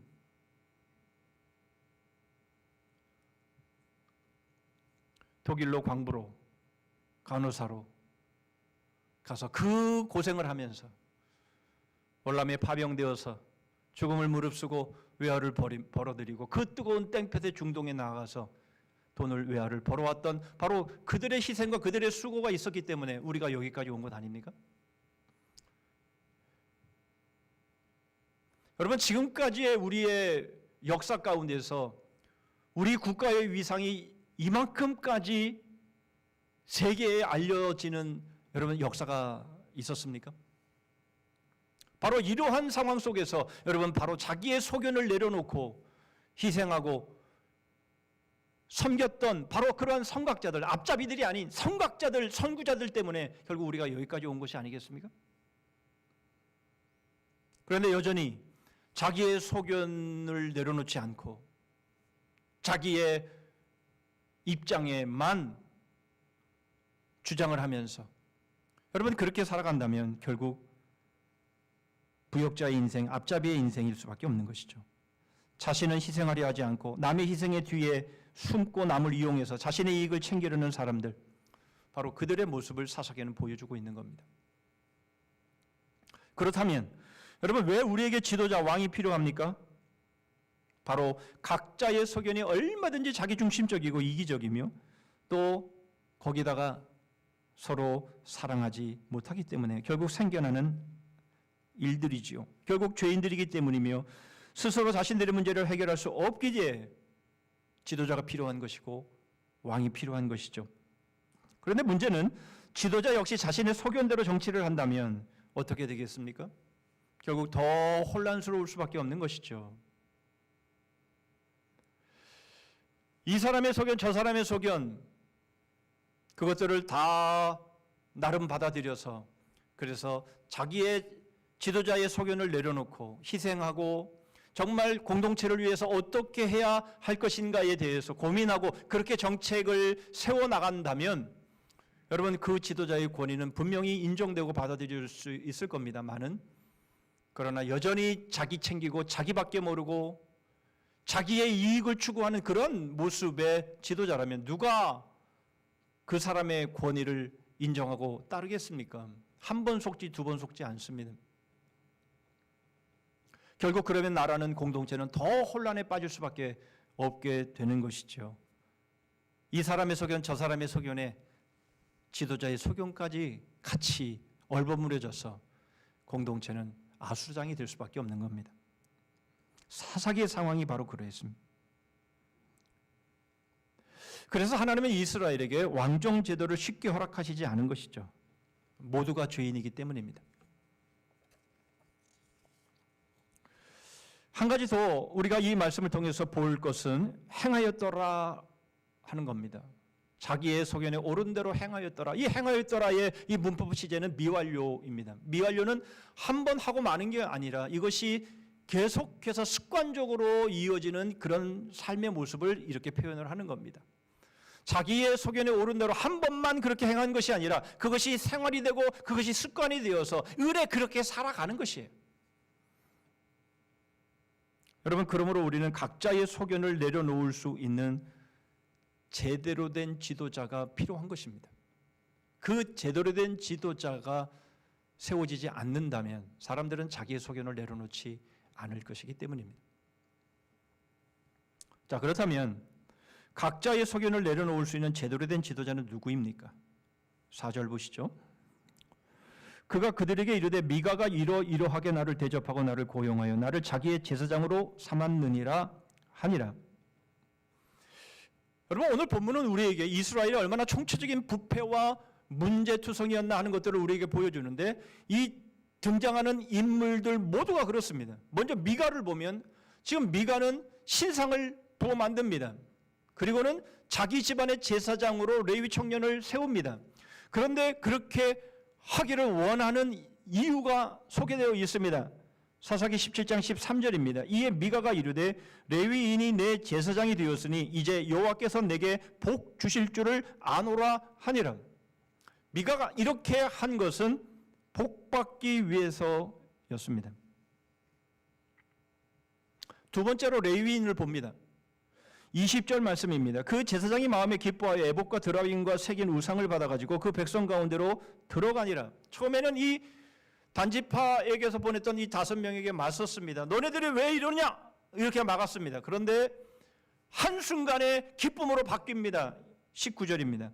독일로 광부로, 간호사로 가서 그 고생을 하면서 월남에 파병되어서 죽음을 무릅쓰고 외화를 벌어들이고 그 뜨거운 땡볕의 중동에 나가서 돈을 외화를 벌어왔던 바로 그들의 희생과 그들의 수고가 있었기 때문에 우리가 여기까지 온 것 아닙니까? 여러분, 지금까지의 우리의 역사 가운데서 우리 국가의 위상이 이만큼까지 세계에 알려지는 여러분 역사가 있었습니까? 바로 이러한 상황 속에서 여러분 바로 자기의 소견을 내려놓고 희생하고 섬겼던 바로 그러한 선각자들, 앞잡이들이 아닌 선각자들, 선구자들 때문에 결국 우리가 여기까지 온 것이 아니겠습니까? 그런데 여전히 자기의 소견을 내려놓지 않고 자기의 입장에만 주장을 하면서 여러분 그렇게 살아간다면 결국 부역자의 인생, 앞잡이의 인생일 수밖에 없는 것이죠. 자신은 희생하려 하지 않고 남의 희생의 뒤에 숨고 남을 이용해서 자신의 이익을 챙기려는 사람들, 바로 그들의 모습을 사사기는 보여주고 있는 겁니다. 그렇다면 여러분 왜 우리에게 지도자, 왕이 필요합니까? 바로 각자의 소견이 얼마든지 자기중심적이고 이기적이며 또 거기다가 서로 사랑하지 못하기 때문에 결국 생겨나는 일들이지요. 결국 죄인들이기 때문이며 스스로 자신들의 문제를 해결할 수 없기에 지도자가 필요한 것이고 왕이 필요한 것이죠. 그런데 문제는 지도자 역시 자신의 소견대로 정치를 한다면 어떻게 되겠습니까? 결국 더 혼란스러울 수밖에 없는 것이죠. 이 사람의 소견, 저 사람의 소견, 그것들을 다 나름 받아들여서 그래서 자기의 지도자의 소견을 내려놓고 희생하고 정말 공동체를 위해서 어떻게 해야 할 것인가에 대해서 고민하고 그렇게 정책을 세워나간다면 여러분 그 지도자의 권위는 분명히 인정되고 받아들일 수 있을 겁니다만은 그러나 여전히 자기 챙기고 자기밖에 모르고 자기의 이익을 추구하는 그런 모습의 지도자라면 누가 그 사람의 권위를 인정하고 따르겠습니까? 한 번 속지 두 번 속지 않습니다. 결국 그러면 나라는 공동체는 더 혼란에 빠질 수밖에 없게 되는 것이죠. 이 사람의 소견, 저 사람의 소견에 지도자의 소견까지 같이 얼버무려져서 공동체는 아수장이 될 수밖에 없는 겁니다. 사사기의 상황이 바로 그러했습니다. 그래서 하나님은 이스라엘에게 왕정 제도를 쉽게 허락하시지 않은 것이죠. 모두가 죄인이기 때문입니다. 한 가지 더 우리가 이 말씀을 통해서 볼 것은 행하였더라 하는 겁니다. 자기의 소견에 옳은 대로 행하였더라. 이 행하였더라의 이 문법 시제는 미완료입니다. 미완료는 한 번 하고 마는 게 아니라 이것이 계속해서 습관적으로 이어지는 그런 삶의 모습을 이렇게 표현을 하는 겁니다. 자기의 소견에 옳은 대로 한 번만 그렇게 행한 것이 아니라 그것이 생활이 되고 그것이 습관이 되어서 의례 그렇게 살아가는 것이에요. 여러분 그러므로 우리는 각자의 소견을 내려놓을 수 있는 제대로 된 지도자가 필요한 것입니다. 그 제대로 된 지도자가 세워지지 않는다면 사람들은 자기의 소견을 내려놓지 않을 것이기 때문입니다. 자, 그렇다면 각자의 소견을 내려놓을 수 있는 제대로 된 지도자는 누구입니까? 4절 보시죠. 그가 그들에게 이르되 미가가 이러하게 나를 대접하고 나를 고용하여 나를 자기의 제사장으로 삼았느니라 하니라. 여러분, 오늘 본문은 우리에게 이스라엘이 얼마나 총체적인 부패와 문제투성이었나 하는 것들을 우리에게 보여주는데, 이 등장하는 인물들 모두가 그렇습니다. 먼저 미가를 보면 지금 미가는 신상을 부어 만듭니다. 그리고는 자기 집안의 제사장으로 레위 청년을 세웁니다. 그런데 그렇게 하기를 원하는 이유가 소개되어 있습니다. 사사기 17장 13절입니다. 이에 미가가 이르되 레위인이 내 제사장이 되었으니 이제 여호와께서 내게 복 주실 줄을 아노라 하니라. 미가가 이렇게 한 것은 복받기 위해서였습니다. 두 번째로 레위인을 봅니다. 20절 말씀입니다. 그 제사장이 마음에 기뻐하여 에봇과 드라빔과 새긴 우상을 받아가지고 그 백성 가운데로 들어가니라. 처음에는 이 단지파에게서 보냈던 이 5명에게 맞섰습니다. 너네들이 왜 이러냐? 이렇게 막았습니다. 그런데 한순간에 기쁨으로 바뀝니다. 19절입니다.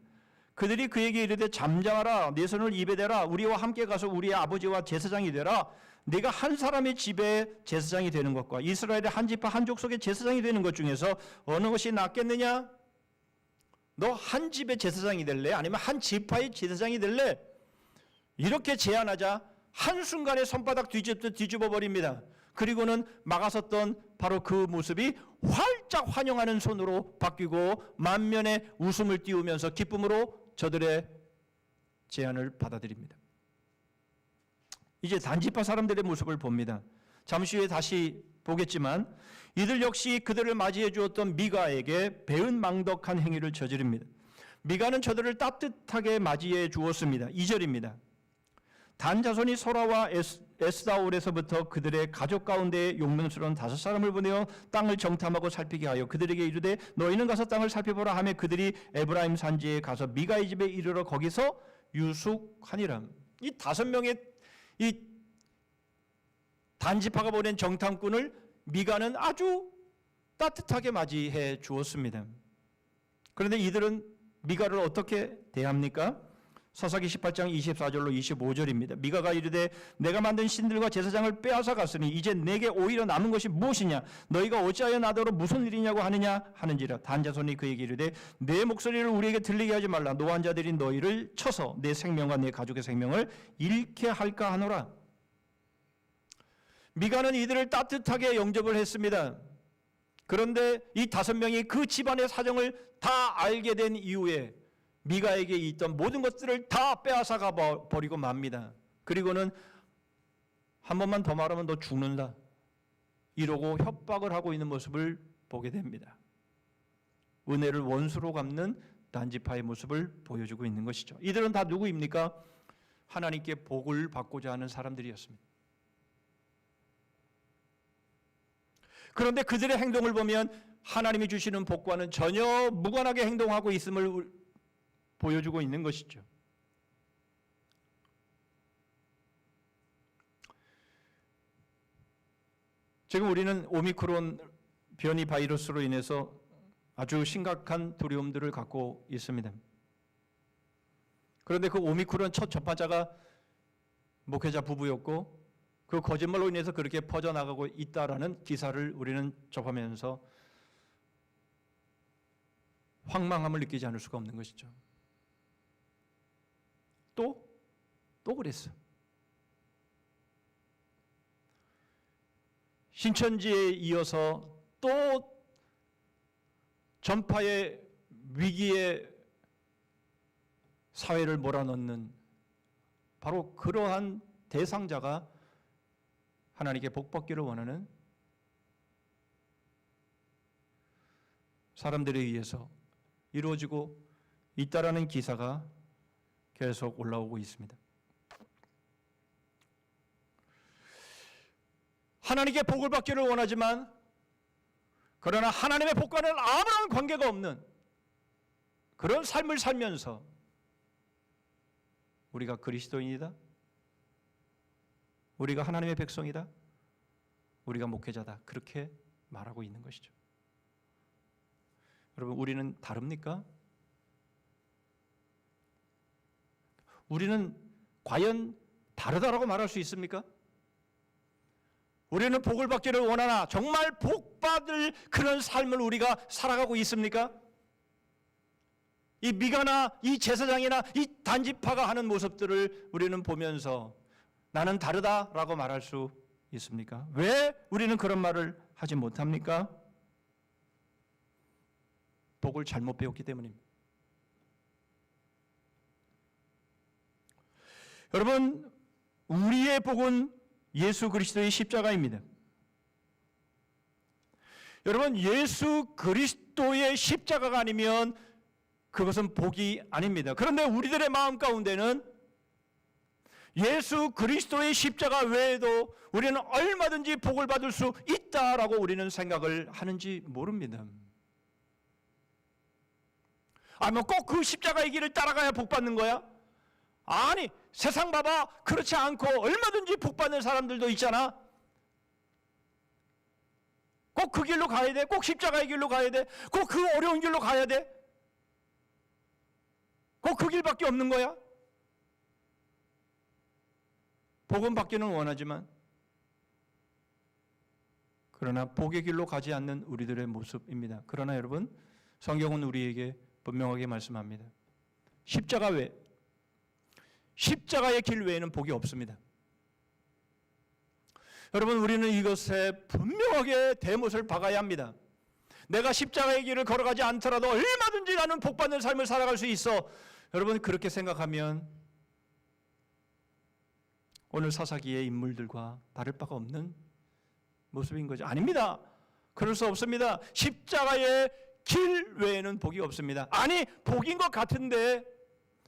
그들이 그에게 이르되 잠잠하라, 내 손을 입에 대라, 우리와 함께 가서 우리의 아버지와 제사장이 되라. 네가 한 사람의 집에 제사장이 되는 것과 이스라엘의 한 지파 한 족속의 제사장이 되는 것 중에서 어느 것이 낫겠느냐? 너 한 집의 제사장이 될래? 아니면 한 지파의 제사장이 될래? 이렇게 제안하자 한순간에 손바닥 뒤집어 버립니다. 그리고는 막아섰던 바로 그 모습이 활짝 환영하는 손으로 바뀌고 만면에 웃음을 띄우면서 기쁨으로 저들의 제안을 받아들입니다. 이제 단지파 사람들의 모습을 봅니다. 잠시 후에 다시 보겠지만 이들 역시 그들을 맞이해 주었던 미가에게 배은망덕한 행위를 저지릅니다. 미가는 저들을 따뜻하게 맞이해 주었습니다. 2절입니다. 단 자손이 소라와 에스다올에서부터 그들의 가족 가운데 용맹스러운 5사람을 보내어 땅을 정탐하고 살피게 하여 그들에게 이르되 너희는 가서 땅을 살펴보라 하며 그들이 에브라임 산지에 가서 미가의 집에 이르러 거기서 유숙하니라. 이 5명의 이 단지파가 보낸 정탐꾼을 미가는 아주 따뜻하게 맞이해 주었습니다. 그런데 이들은 미가를 어떻게 대합니까? 사사기 18장 24절로 25절입니다. 미가가 이르되 내가 만든 신들과 제사장을 빼앗아 갔으니 이제 내게 오히려 남은 것이 무엇이냐? 너희가 어찌하여 나더러 무슨 일이냐고 하느냐 하는지라. 단자손이 그에게 이르되 내 목소리를 우리에게 들리게 하지 말라. 노한 자들이 너희를 쳐서 내 생명과 내 가족의 생명을 잃게 할까 하노라. 미가는 이들을 따뜻하게 영접을 했습니다. 그런데 이 5명이 그 집안의 사정을 다 알게 된 이후에 미가에게 있던 모든 것들을 다 빼앗아가 버리고 맙니다. 그리고는 한 번만 더 말하면 너 죽는다 이러고 협박을 하고 있는 모습을 보게 됩니다. 은혜를 원수로 갚는 단지파의 모습을 보여주고 있는 것이죠. 이들은 다 누구입니까? 하나님께 복을 받고자 하는 사람들이었습니다. 그런데 그들의 행동을 보면 하나님이 주시는 복과는 전혀 무관하게 행동하고 있음을 보여주고 있는 것이죠. 지금 우리는 오미크론 변이 바이러스로 인해서 아주 심각한 두려움들을 갖고 있습니다. 그런데 그 오미크론 첫 접하자가 목회자 부부였고 그 거짓말로 인해서 그렇게 퍼져나가고 있다라는 기사를 우리는 접하면서 황망함을 느끼지 않을 수가 없는 것이죠. 또 그랬어. 신천지에 이어서 또 전파의 위기에 사회를 몰아넣는 바로 그러한 대상자가 하나님께 복받기를 원하는 사람들에 의해서 이루어지고 있다라는 기사가 계속 올라오고 있습니다. 하나님께 복을 받기를 원하지만 그러나 하나님의 복과는 아무런 관계가 없는 그런 삶을 살면서 우리가 그리스도인이다, 우리가 하나님의 백성이다, 우리가 목회자다 그렇게 말하고 있는 것이죠. 여러분, 우리는 다릅니까? 우리는 과연 다르다라고 말할 수 있습니까? 우리는 복을 받기를 원하나 정말 복받을 그런 삶을 우리가 살아가고 있습니까? 이 미가나 이 제사장이나 이 단지파가 하는 모습들을 우리는 보면서 나는 다르다라고 말할 수 있습니까? 왜 우리는 그런 말을 하지 못합니까? 복을 잘못 배웠기 때문입니다. 여러분, 우리의 복은 예수 그리스도의 십자가입니다. 여러분, 예수 그리스도의 십자가가 아니면 그것은 복이 아닙니다. 그런데 우리들의 마음 가운데는 예수 그리스도의 십자가 외에도 우리는 얼마든지 복을 받을 수 있다라고 우리는 생각을 하는지 모릅니다. 뭐 꼭 그 십자가의 길을 따라가야 복 받는 거야? 아니, 세상 봐봐. 그렇지 않고 얼마든지 복 받는 사람들도 있잖아. 꼭 그 길로 가야 돼? 꼭 십자가의 길로 가야 돼? 꼭 그 어려운 길로 가야 돼? 꼭 그 길밖에 없는 거야? 복은 받기는 원하지만 그러나 복의 길로 가지 않는 우리들의 모습입니다. 그러나 여러분, 성경은 우리에게 분명하게 말씀합니다. 십자가 외, 십자가의 길 외에는 복이 없습니다. 여러분, 우리는 이것에 분명하게 대못을 박아야 합니다. 내가 십자가의 길을 걸어가지 않더라도 얼마든지 나는 복받는 삶을 살아갈 수 있어. 여러분, 그렇게 생각하면 오늘 사사기의 인물들과 다를 바가 없는 모습인 거죠. 아닙니다. 그럴 수 없습니다. 십자가의 길 외에는 복이 없습니다. 아니, 복인 것 같은데,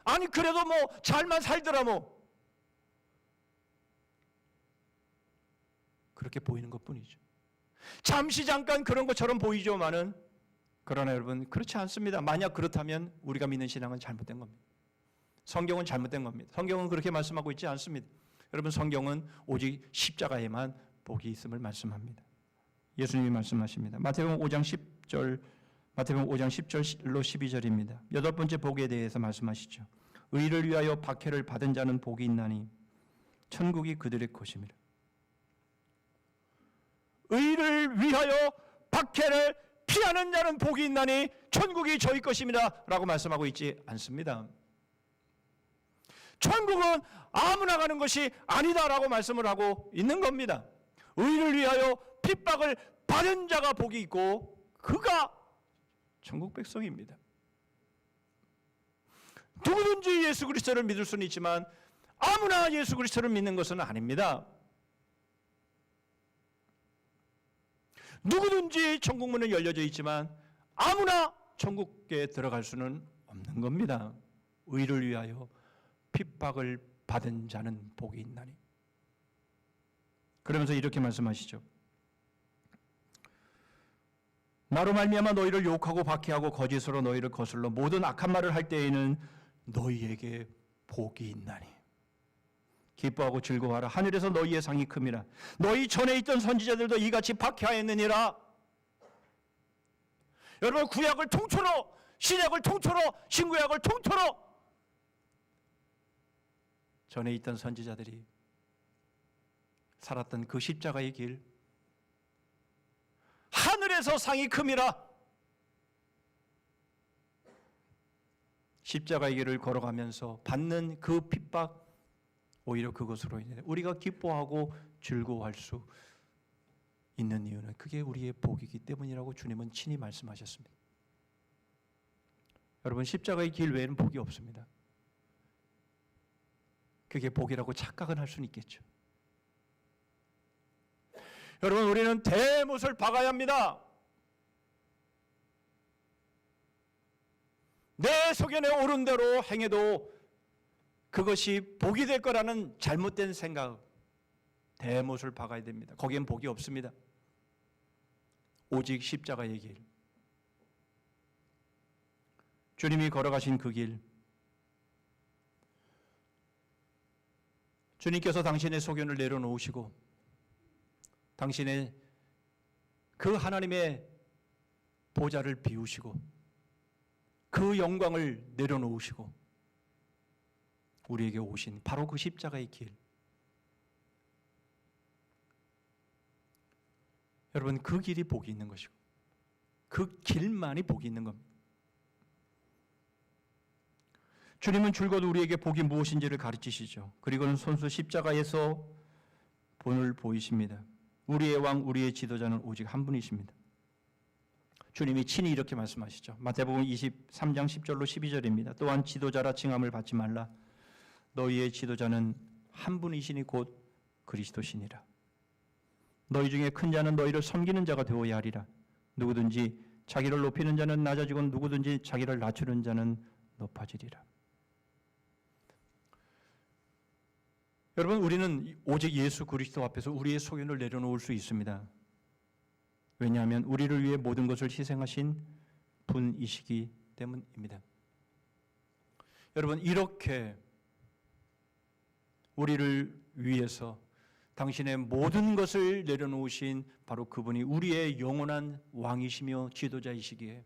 아니 그래도 뭐 잘만 살더라 뭐, 그렇게 보이는 것뿐이죠. 잠시 잠깐 그런 것처럼 보이죠만은, 그러나 여러분 그렇지 않습니다. 만약 그렇다면 우리가 믿는 신앙은 잘못된 겁니다. 성경은 잘못된 겁니다. 성경은 그렇게 말씀하고 있지 않습니다. 여러분, 성경은 오직 십자가에만 복이 있음을 말씀합니다. 예수님이 말씀하십니다. 마태복음 5장 10절로 12절입니다. 여덟 번째 복에 대해서 말씀하시죠. 의를 위하여 박해를 받은 자는 복이 있나니 천국이 그들의 것입니다. 의를 위하여 박해를 피하는 자는 복이 있나니 천국이 저희 것입니다 라고 말씀하고 있지 않습니다. 천국은 아무나 가는 것이 아니다라고 말씀을 하고 있는 겁니다. 의를 위하여 핍박을 받은 자가 복이 있고 그가 천국 백성입니다. 누구든지 예수 그리스도를 믿을 수는 있지만 아무나 예수 그리스도를 믿는 것은 아닙니다. 누구든지 천국 문은 열려져 있지만 아무나 천국에 들어갈 수는 없는 겁니다. 의를 위하여 핍박을 받은 자는 복이 있나니. 그러면서 이렇게 말씀하시죠. 나로 말미암아 너희를 욕하고 박해하고 거짓으로 너희를 거슬러 모든 악한 말을 할 때에는 너희에게 복이 있나니 기뻐하고 즐거워하라. 하늘에서 너희의 상이 큼이라. 너희 전에 있던 선지자들도 이같이 박해하였느니라. 여러분, 구약을 통째로, 신약을 통째로, 신구약을 통째로 전에 있던 선지자들이 살았던 그 십자가의 길, 하늘에서 상이 큼이라. 십자가의 길을 걸어가면서 받는 그 핍박, 오히려 그것으로 인해 우리가 기뻐하고 즐거워할 수 있는 이유는 그게 우리의 복이기 때문이라고 주님은 친히 말씀하셨습니다. 여러분, 십자가의 길 외에는 복이 없습니다. 그게 복이라고 착각은 할 수는 있겠죠. 여러분, 우리는 대못을 박아야 합니다. 내 소견에 옳은 대로 행해도 그것이 복이 될 거라는 잘못된 생각, 대못을 박아야 됩니다. 거기엔 복이 없습니다. 오직 십자가의 길, 주님이 걸어가신 그 길, 주님께서 당신의 소견을 내려놓으시고 당신의 그 하나님의 보좌를 비우시고 그 영광을 내려놓으시고 우리에게 오신 바로 그 십자가의 길, 여러분, 그 길이 복이 있는 것이고 그 길만이 복이 있는 겁니다. 주님은 줄곧 우리에게 복이 무엇인지를 가르치시죠. 그리고는 손수 십자가에서 본을 보이십니다. 우리의 왕, 우리의 지도자는 오직 한 분이십니다. 주님이 친히 이렇게 말씀하시죠. 마태복음 23장 10절로 12절입니다. 또한 지도자라 칭함을 받지 말라. 너희의 지도자는 한 분이시니 곧 그리스도시니라. 너희 중에 큰 자는 너희를 섬기는 자가 되어야 하리라. 누구든지 자기를 높이는 자는 낮아지고 누구든지 자기를 낮추는 자는 높아지리라. 여러분, 우리는 오직 예수 그리스도 앞에서 우리의 소견을 내려놓을 수 있습니다. 왜냐하면 우리를 위해 모든 것을 희생하신 분이시기 때문입니다. 여러분, 이렇게 우리를 위해서 당신의 모든 것을 내려놓으신 바로 그분이 우리의 영원한 왕이시며 지도자이시기에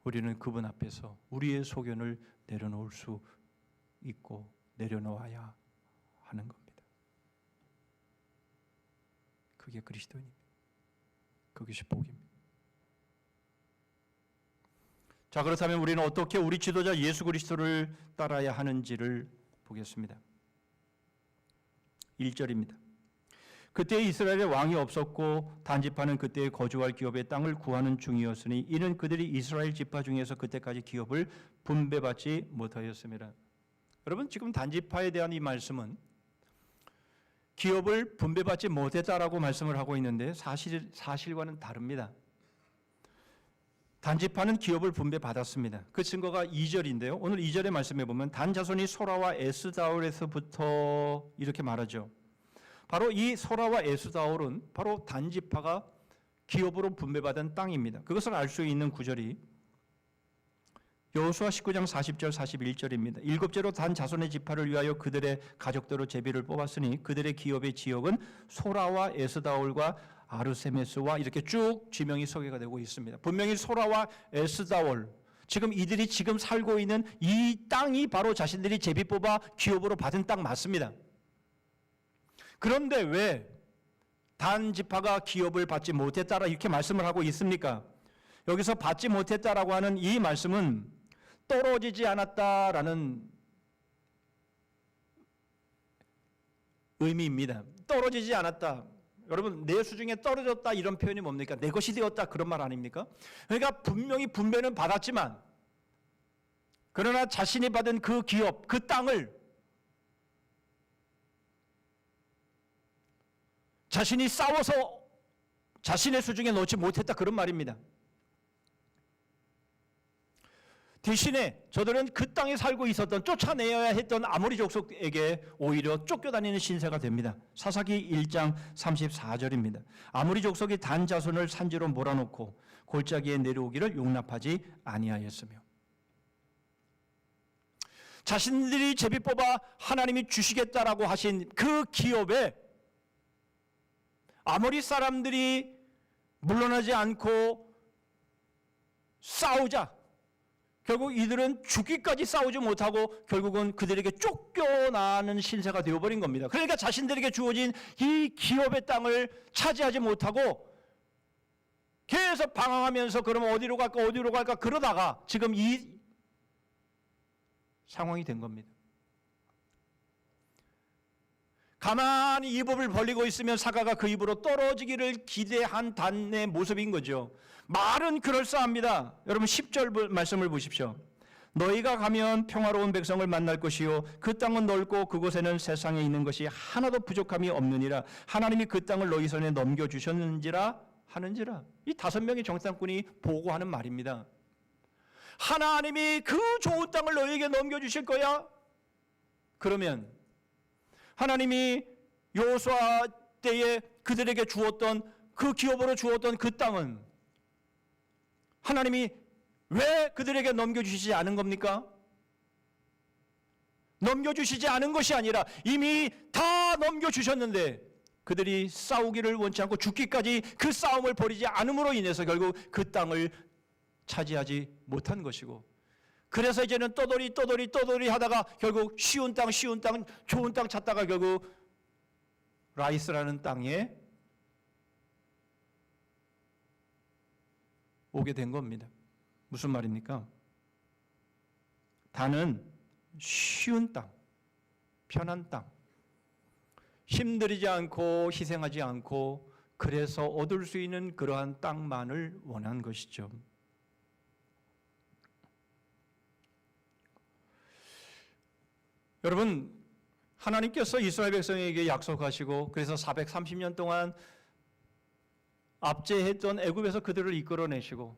우리는 그분 앞에서 우리의 소견을 내려놓을 수 있고 내려놓아야 하는 겁니다. 그게 그리스도입니다. 그것이 복입니다. 자, 그렇다면 우리는 어떻게 우리 지도자 예수 그리스도를 따라야 하는지를 보겠습니다. 1절입니다. 그때 이스라엘에 왕이 없었고 단지파는 그때 거주할 기업의 땅을 구하는 중이었으니 이는 그들이 이스라엘 지파 중에서 그때까지 기업을 분배받지 못하였습니다. 여러분, 지금 단지파에 대한 이 말씀은 기업을 분배받지 못했다라고 말씀을 하고 있는데 사실과는 다릅니다. 단지파는 기업을 분배받았습니다. 그 증거가 2절인데요. 오늘 2절의 말씀에 보면 단 자손이 소라와 에스다올에서부터 이렇게 말하죠. 바로 이 소라와 에스다올은 바로 단지파가 기업으로 분배받은 땅입니다. 그것을 알 수 있는 구절이 여호수아 19장 40절 41절입니다. 일곱째로 단 자손의 지파를 위하여 그들의 가족대로 제비를 뽑았으니 그들의 기업의 지역은 소라와 에스다올과 아르세메스와 이렇게 쭉 지명이 소개가 되고 있습니다. 분명히 소라와 에스다올, 지금 이들이 지금 살고 있는 이 땅이 바로 자신들이 제비 뽑아 기업으로 받은 땅 맞습니다. 그런데 왜 단 지파가 기업을 받지 못했다라 이렇게 말씀을 하고 있습니까? 여기서 받지 못했다라고 하는 이 말씀은 떨어지지 않았다라는 의미입니다. 떨어지지 않았다. 여러분, 내 수중에 떨어졌다 이런 표현이 뭡니까? 내 것이 되었다 그런 말 아닙니까? 그러니까 분명히 분배는 받았지만 그러나 자신이 받은 그 기업, 그 땅을 자신이 싸워서 자신의 수중에 넣지 못했다 그런 말입니다. 대신에 저들은 그 땅에 살고 있었던 쫓아내야 했던 아모리 족속에게 오히려 쫓겨다니는 신세가 됩니다. 사사기 1장 34절입니다. 아모리 족속이 단 자손을 산지로 몰아놓고 골짜기에 내려오기를 용납하지 아니하였으며 자신들이 제비 뽑아 하나님이 주시겠다라고 하신 그 기업에 아모리 사람들이 물러나지 않고 싸우자 결국 이들은 죽기까지 싸우지 못하고 결국은 그들에게 쫓겨나는 신세가 되어버린 겁니다. 그러니까 자신들에게 주어진 이 기업의 땅을 차지하지 못하고 계속 방황하면서 그러면 어디로 갈까 그러다가 지금 이 상황이 된 겁니다. 가만히 입을 벌리고 있으면 사과가 그 입으로 떨어지기를 기대한 단의 모습인 거죠. 말은 그럴싸합니다. 여러분 10절 말씀을 보십시오. 너희가 가면 평화로운 백성을 만날 것이요 그 땅은 넓고 그곳에는 세상에 있는 것이 하나도 부족함이 없느니라. 하나님이 그 땅을 너희 손에 넘겨주셨는지라 하는지라. 이 5명의 정탐꾼이 보고하는 말입니다. 하나님이 그 좋은 땅을 너희에게 넘겨주실 거야? 그러면 하나님이 여호수아 때에 그들에게 주었던 그 기업으로 주었던 그 땅은 하나님이 왜 그들에게 넘겨주시지 않은 겁니까? 넘겨주시지 않은 것이 아니라 이미 다 넘겨주셨는데 그들이 싸우기를 원치 않고 죽기까지 그 싸움을 벌이지 않음으로 인해서 결국 그 땅을 차지하지 못한 것이고 그래서 이제는 떠돌이 하다가 결국 쉬운 땅 좋은 땅 찾다가 결국 라이스라는 땅에 오게 된 겁니다. 무슨 말입니까? 다는 쉬운 땅, 편한 땅, 힘들이지 않고 희생하지 않고 그래서 얻을 수 있는 그러한 땅만을 원한 것이죠. 여러분, 하나님께서 이스라엘 백성에게 약속하시고 그래서 430년 동안 압제했던 애굽에서 그들을 이끌어내시고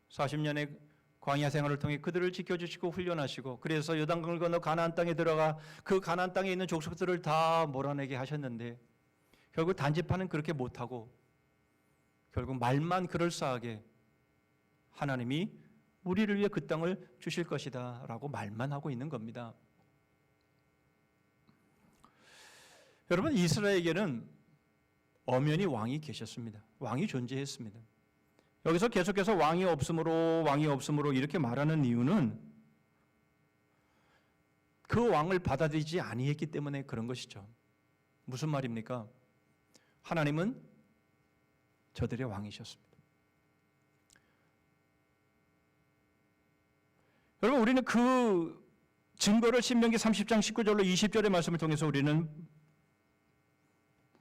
40년의 광야 생활을 통해 그들을 지켜주시고 훈련하시고 그래서 요단강을 건너 가나안 땅에 들어가 그 가나안 땅에 있는 족속들을 다 몰아내게 하셨는데 결국 단지파는 그렇게 못하고 결국 말만 그럴싸하게 하나님이 우리를 위해 그 땅을 주실 것이다 라고 말만 하고 있는 겁니다. 여러분, 이스라엘에게는 엄연히 왕이 계셨습니다. 왕이 존재했습니다. 여기서 계속해서 왕이 없으므로 이렇게 말하는 이유는 그 왕을 받아들이지 아니했기 때문에 그런 것이죠. 무슨 말입니까? 하나님은 저들의 왕이셨습니다. 여러분, 우리는 그 증거를 신명기 30장 19절로 20절의 말씀을 통해서 우리는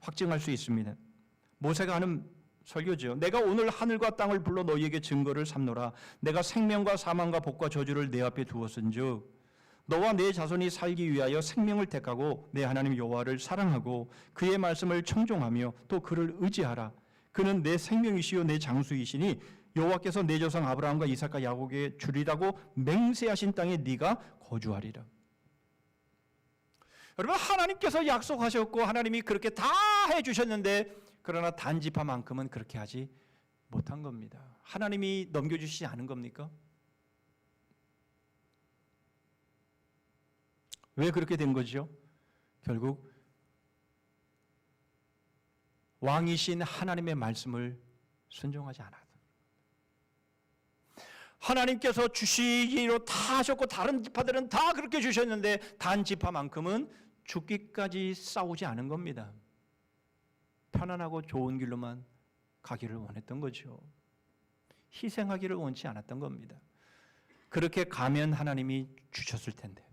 확증할 수 있습니다. 모세가 하는 설교죠. 내가 오늘 하늘과 땅을 불러 너희에게 증거를 삼노라. 내가 생명과 사망과 복과 저주를 내 앞에 두었은즉 너와 내 자손이 살기 위하여 생명을 택하고 내 하나님 여호와를 사랑하고 그의 말씀을 청종하며 또 그를 의지하라. 그는 내 생명이시요 내 장수이시니 여호와께서 내 조상 아브라함과 이삭과 야곱에게 주리라고 맹세하신 땅에 네가 거주하리라. 여러분, 하나님께서 약속하셨고 하나님이 그렇게 다 해주셨는데 그러나 단지파만큼은 그렇게 하지 못한 겁니다. 하나님이 넘겨주시지 않은 겁니까? 왜 그렇게 된 거죠? 결국 왕이신 하나님의 말씀을 순종하지 않았다. 하나님께서 주시기로 다 하셨고 다른 지파들은 다 그렇게 주셨는데 단 지파만큼은 죽기까지 싸우지 않은 겁니다. 편안하고 좋은 길로만 가기를 원했던 거죠. 희생하기를 원치 않았던 겁니다. 그렇게 가면 하나님이 주셨을 텐데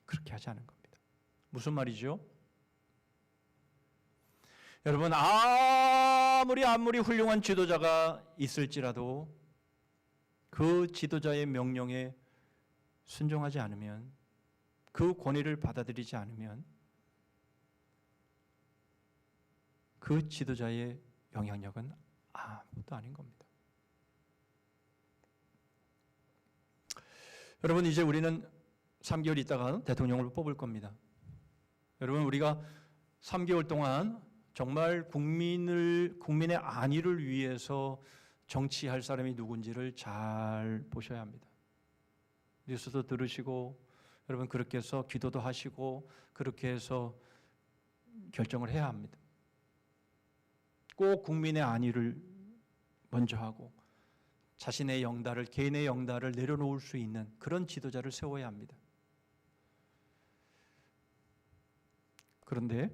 그렇게 하지 않은 겁니다. 무슨 말이죠? 여러분, 아무리 훌륭한 지도자가 있을지라도 그 지도자의 명령에 순종하지 않으면, 그 권위를 받아들이지 않으면 그 지도자의 영향력은 아무것도 아닌 겁니다. 여러분, 이제 우리는 3개월 있다가 대통령을 뽑을 겁니다. 여러분, 우리가 3개월 동안 정말 국민의 안위를 위해서 정치할 사람이 누군지를 잘 보셔야 합니다. 뉴스도 들으시고 여러분 그렇게 해서 기도도 하시고 그렇게 해서 결정을 해야 합니다. 꼭 국민의 안위를 먼저 하고 자신의 영달을, 개인의 영달을 내려놓을 수 있는 그런 지도자를 세워야 합니다. 그런데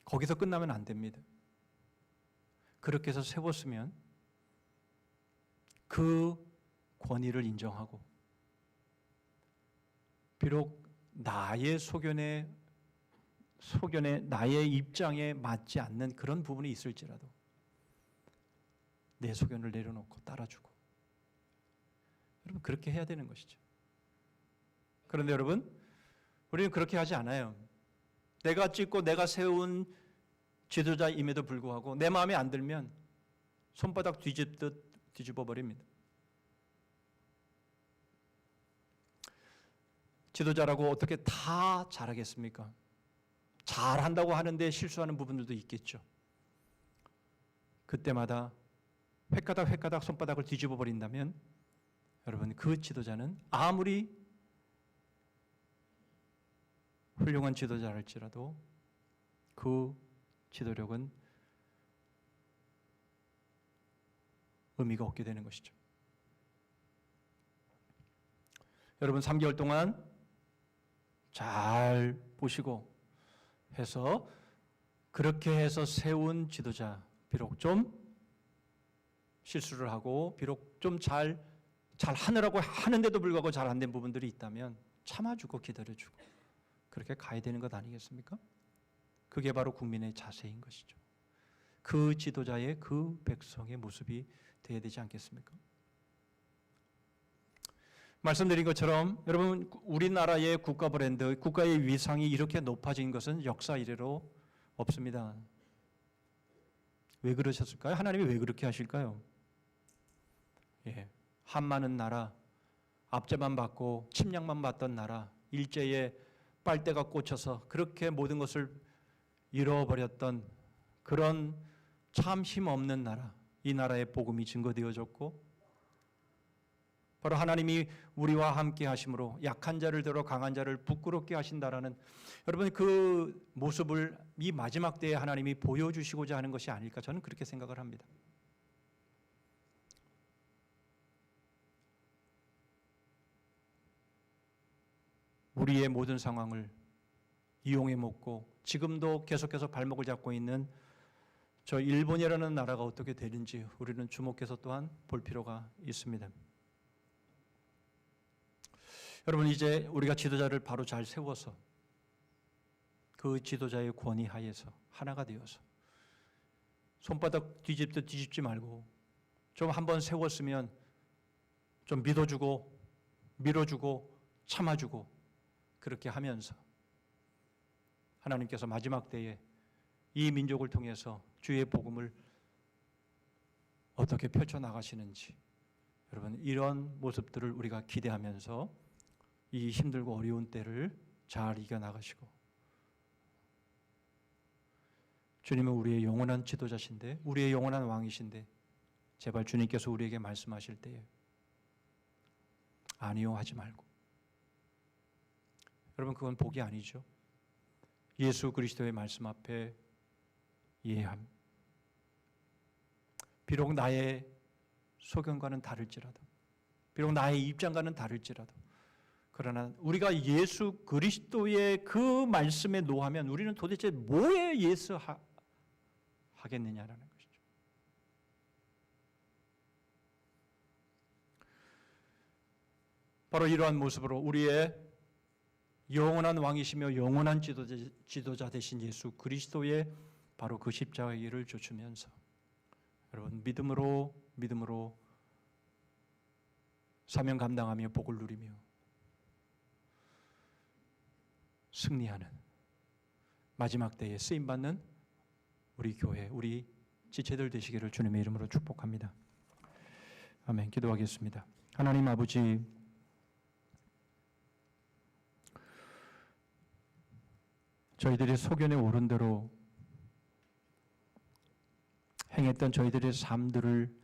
거기서 끝나면 안 됩니다. 그렇게 해서 세웠으면 그 권위를 인정하고 비록 나의 소견에 나의 입장에 맞지 않는 그런 부분이 있을지라도 내 소견을 내려놓고 따라주고, 여러분 그렇게 해야 되는 것이죠. 그런데 여러분, 우리는 그렇게 하지 않아요. 내가 찍고 내가 세운 지도자임에도 불구하고 내 마음에 안 들면 손바닥 뒤집듯 뒤집어 버립니다. 지도자라고 어떻게 다 잘하겠습니까? 잘한다고 하는데 실수하는 부분들도 있겠죠. 그때마다 획가닥 손바닥을 뒤집어 버린다면 여러분 그 지도자는 아무리 훌륭한 지도자랄지라도 그 지도력은 의미가 없게 되는 것이죠. 여러분 3개월 동안 잘 보시고 해서 그렇게 해서 세운 지도자, 비록 좀 실수를 하고 비록 좀 잘 하느라고 하는데도 불구하고 잘 안 된 부분들이 있다면 참아주고 기다려주고 그렇게 가야 되는 것 아니겠습니까? 그게 바로 국민의 자세인 것이죠. 그 지도자의 그 백성의 모습이 되어야 되지 않겠습니까? 말씀드린 것처럼 여러분 우리나라의 국가 브랜드, 국가의 위상이 이렇게 높아진 것은 역사 이래로 없습니다. 왜 그러셨을까요? 하나님이 왜 그렇게 하실까요? 한 많은 나라, 압제만 받고 침략만 받던 나라, 일제에 빨대가 꽂혀서 그렇게 모든 것을 잃어버렸던 그런 참 힘없는 나라, 이 나라의 복음이 증거되어졌고 바로 하나님이 우리와 함께 하심으로 약한 자를 들어 강한 자를 부끄럽게 하신다라는 여러분 그 모습을 이 마지막 때에 하나님이 보여주시고자 하는 것이 아닐까 저는 그렇게 생각을 합니다. 우리의 모든 상황을 이용해 먹고 지금도 계속해서 발목을 잡고 있는 저 일본이라는 나라가 어떻게 되는지 우리는 주목해서 또한 볼 필요가 있습니다. 여러분 이제 우리가 지도자를 바로 잘 세워서 그 지도자의 권위 하에서 하나가 되어서 손바닥 뒤집지 말고 좀 한번 세웠으면 좀 믿어주고 밀어주고 참아주고 그렇게 하면서 하나님께서 마지막 때에 이 민족을 통해서 주의 복음을 어떻게 펼쳐나가시는지 여러분 이런 모습들을 우리가 기대하면서 이 힘들고 어려운 때를 잘 이겨나가시고 주님은 우리의 영원한 지도자신데 우리의 영원한 왕이신데 제발 주님께서 우리에게 말씀하실 때에 아니요 하지 말고 여러분 그건 복이 아니죠. 예수 그리스도의 말씀 앞에 예함. 비록 나의 소견과는 다를지라도 비록 나의 입장과는 다를지라도 그러나 우리가 예수 그리스도의 그 말씀에 노하면 우리는 도대체 뭐에 하겠느냐라는 것이죠. 바로 이러한 모습으로 우리의 영원한 왕이시며 영원한 지도자 되신 예수 그리스도의 바로 그 십자가의 길을 쫓으면서 여러분 믿음으로 사명 감당하며 복을 누리며 승리하는 마지막 때에 쓰임받는 우리 교회, 우리 지체들 되시기를 주님의 이름으로 축복합니다. 아멘. 기도하겠습니다. 하나님 아버지 저희들이 소견에 오른 대로 행했던 저희들의 삶들을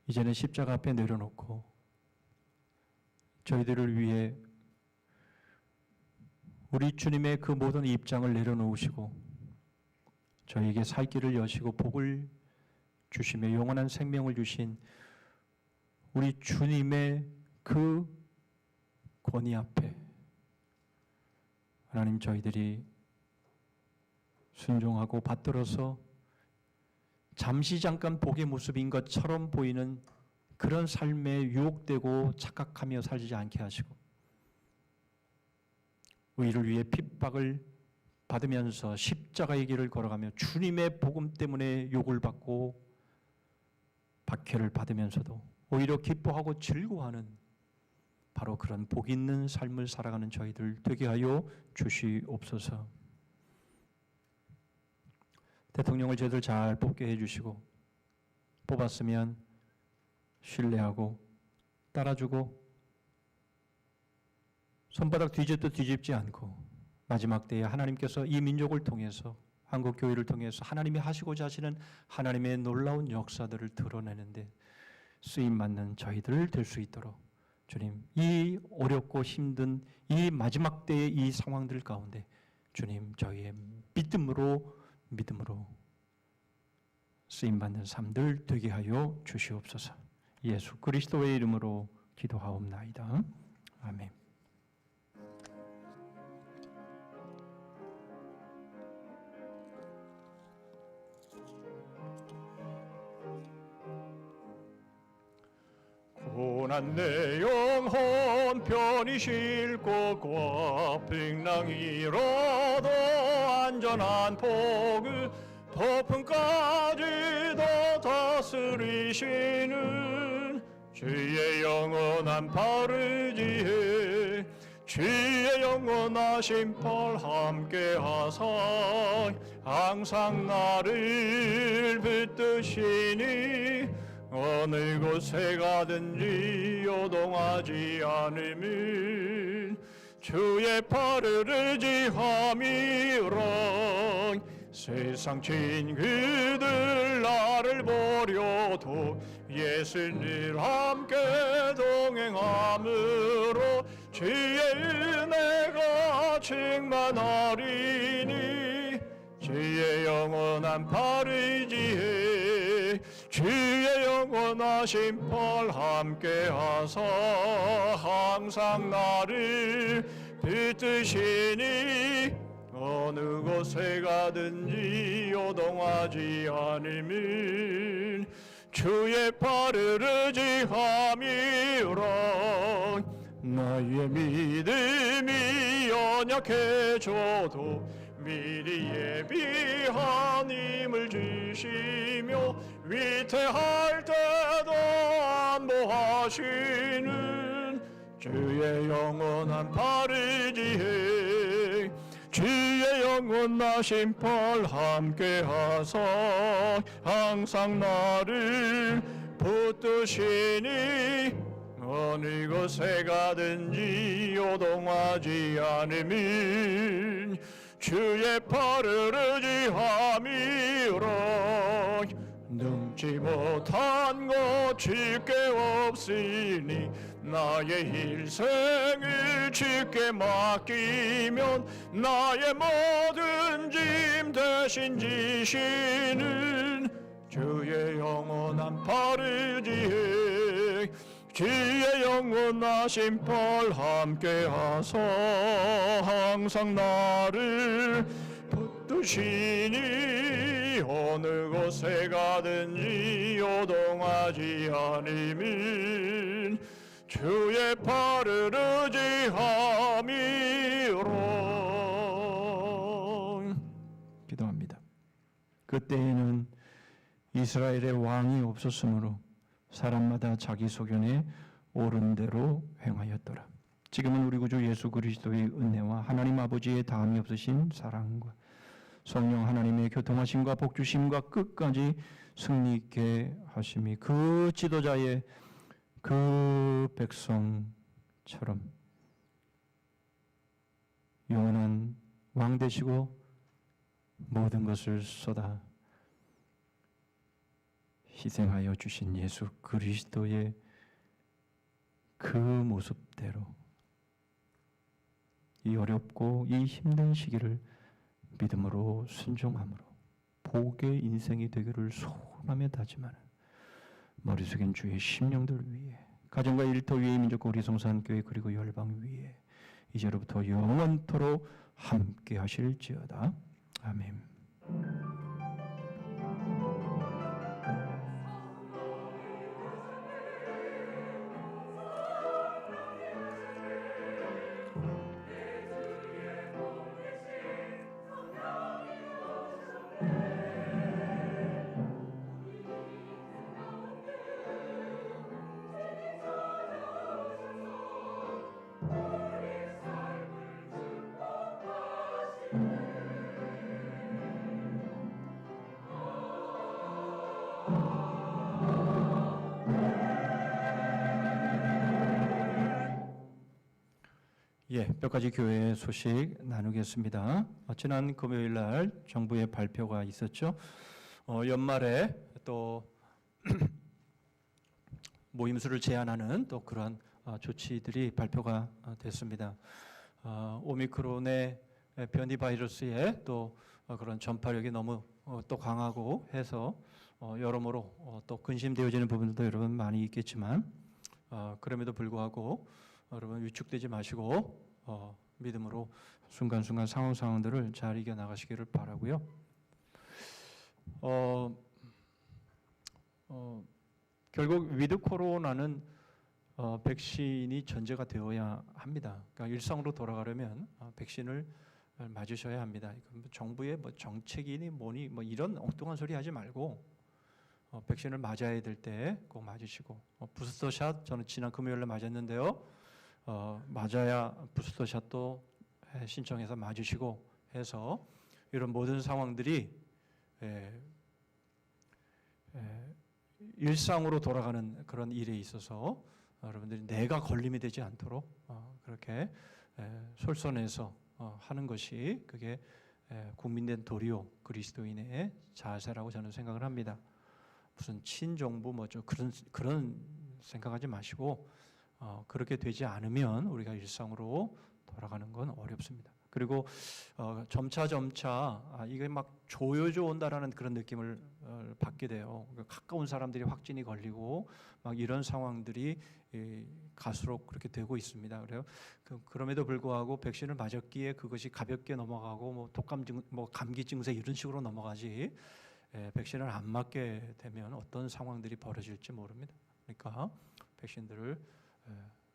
이제는 십자가 앞에 내려놓고 저희들을 위해 우리 주님의 그 모든 입장을 내려놓으시고 저희에게 살 길을 여시고 복을 주시며 영원한 생명을 주신 우리 주님의 그 권위 앞에 하나님 저희들이 순종하고 받들어서 잠시 잠깐 복의 모습인 것처럼 보이는 그런 삶에 유혹되고 착각하며 살지 않게 하시고 의를 위해 핍박을 받으면서 십자가의 길을 걸어가며 주님의 복음 때문에 욕을 받고 박해를 받으면서도 오히려 기뻐하고 즐거워하는 바로 그런 복 있는 삶을 살아가는 저희들 되게 하여 주시옵소서. 대통령을 저희들 잘 뽑게 해주시고 뽑았으면 신뢰하고 따라주고 손바닥 뒤집도 뒤집지 않고 마지막 때에 하나님께서 이 민족을 통해서 한국 교회를 통해서 하나님이 하시고자 하시는 하나님의 놀라운 역사들을 드러내는데 쓰임받는 저희들 될 수 있도록 주님 이 어렵고 힘든 이 마지막 때의 이 상황들 가운데 주님 저희의 믿음으로 쓰임받는 삶들 되게 하여 주시옵소서. 예수 그리스도의 이름으로 기도하옵나이다. 아멘. 영원한 내 영혼 편히 쉴 곳과 풍랑이라도 안전한 폭을 폭풍까지도 다스리시는 주의 영원한 팔을 지혜 주의 영원하신 팔 함께하사 항상 나를 붙드시니 어느 곳에 가든지 요동하지 않으면 주의 팔을 의지함이라 세상 친구들 나를 버려도 예수님 함께 동행함으로 주의 은혜가 충만하리니 주의 영원한 팔을 지혜 주의 영원하신 팔 함께하사 항상 나를 붙드시니 어느 곳에 가든지 요동하지 않으면 주의 팔을 의지함이라 나의 믿음이 연약해져도 미리 예비한 힘을 주시며 위태할 때도 안보하시는 주의 영원한 팔을 지혜 주의 영원하신 팔 함께하사 항상 나를 붙드시니 어느 곳에 가든지 요동하지 않으면 주의 팔을 의지함이라 능지 못한 것 주께 없으니 나의 일생을 주께 맡기면 나의 모든 짐 대신 지시는 주의 영원한 팔을 지혜 주의 영원하신 팔 함께하사 항상 나를 붙드시니 어느 곳에 가든지 요동하지 않으면 주의 팔을 의지함이로 기도합니다. 그때에는 이스라엘의 왕이 없었으므로 사람마다 자기 소견에 옳은 대로 행하였더라. 지금은 우리 구주 예수 그리스도의 은혜와 하나님 아버지의 다함이 없으신 사랑과 성령 하나님의 교통하심과 복주심과 끝까지 승리 있게 하심이 그 지도자의 그 백성처럼 영원한 왕 되시고 모든 것을 쏟아 희생하여 주신 예수 그리스도의 그 모습대로 이 어렵고 이 힘든 시기를 믿음으로 순종함으로 복의 인생이 되기를 소원하며 다짐하는 머릿속엔 주의 심령들 위에 가정과 일터 위에 민족과 우리 성산교회 그리고 열방 위에 이제로부터 영원토록 함께 하실지어다. 아멘. 몇 가지 교회 소식 나누겠습니다. 지난 금요일 날 정부의 발표가 있었죠. 연말에 또 모임수를 제한하는 또 그러한 조치들이 발표가 됐습니다. 오미크론의 변이 바이러스의 또 그런 전파력이 너무 또 강하고 해서 여러모로 또 근심되어지는 부분들도 여러분 많이 있겠지만 그럼에도 불구하고 여러분 위축되지 마시고 믿음으로 순간순간 상황들을 잘 이겨나가시기를 바라고요. 결국 위드 코로나는 백신이 전제가 되어야 합니다. 그러니까 일상으로 돌아가려면 백신을 맞으셔야 합니다. 이건 뭐 정부의 뭐 정책이니 뭐니 뭐 이런 엉뚱한 소리 하지 말고 백신을 맞아야 될 때 꼭 맞으시고 부스터샷 저는 지난 금요일에 맞았는데요. 맞아야 부스터샷도 신청해서 맞으시고 해서 이런 모든 상황들이 일상으로 돌아가는 그런 일에 있어서 여러분들이 내가 걸림이 되지 않도록 그렇게 솔선해서 하는 것이 그게 국민된 도리오 그리스도인의 자세라고 저는 생각을 합니다. 무슨 친정부 뭐죠 그런 생각하지 마시고 그렇게 되지 않으면 우리가 일상으로 돌아가는 건 어렵습니다. 그리고 점차 이게 막 조여져 온다라는 그런 느낌을 받게 돼요. 가까운 사람들이 확진이 걸리고 막 이런 상황들이 갈수록 그렇게 되고 있습니다. 그래요. 그럼에도 불구하고 백신을 맞았기에 그것이 가볍게 넘어가고 뭐 독감 뭐 감기 증세 이런 식으로 넘어가지 백신을 안 맞게 되면 어떤 상황들이 벌어질지 모릅니다. 그러니까 백신들을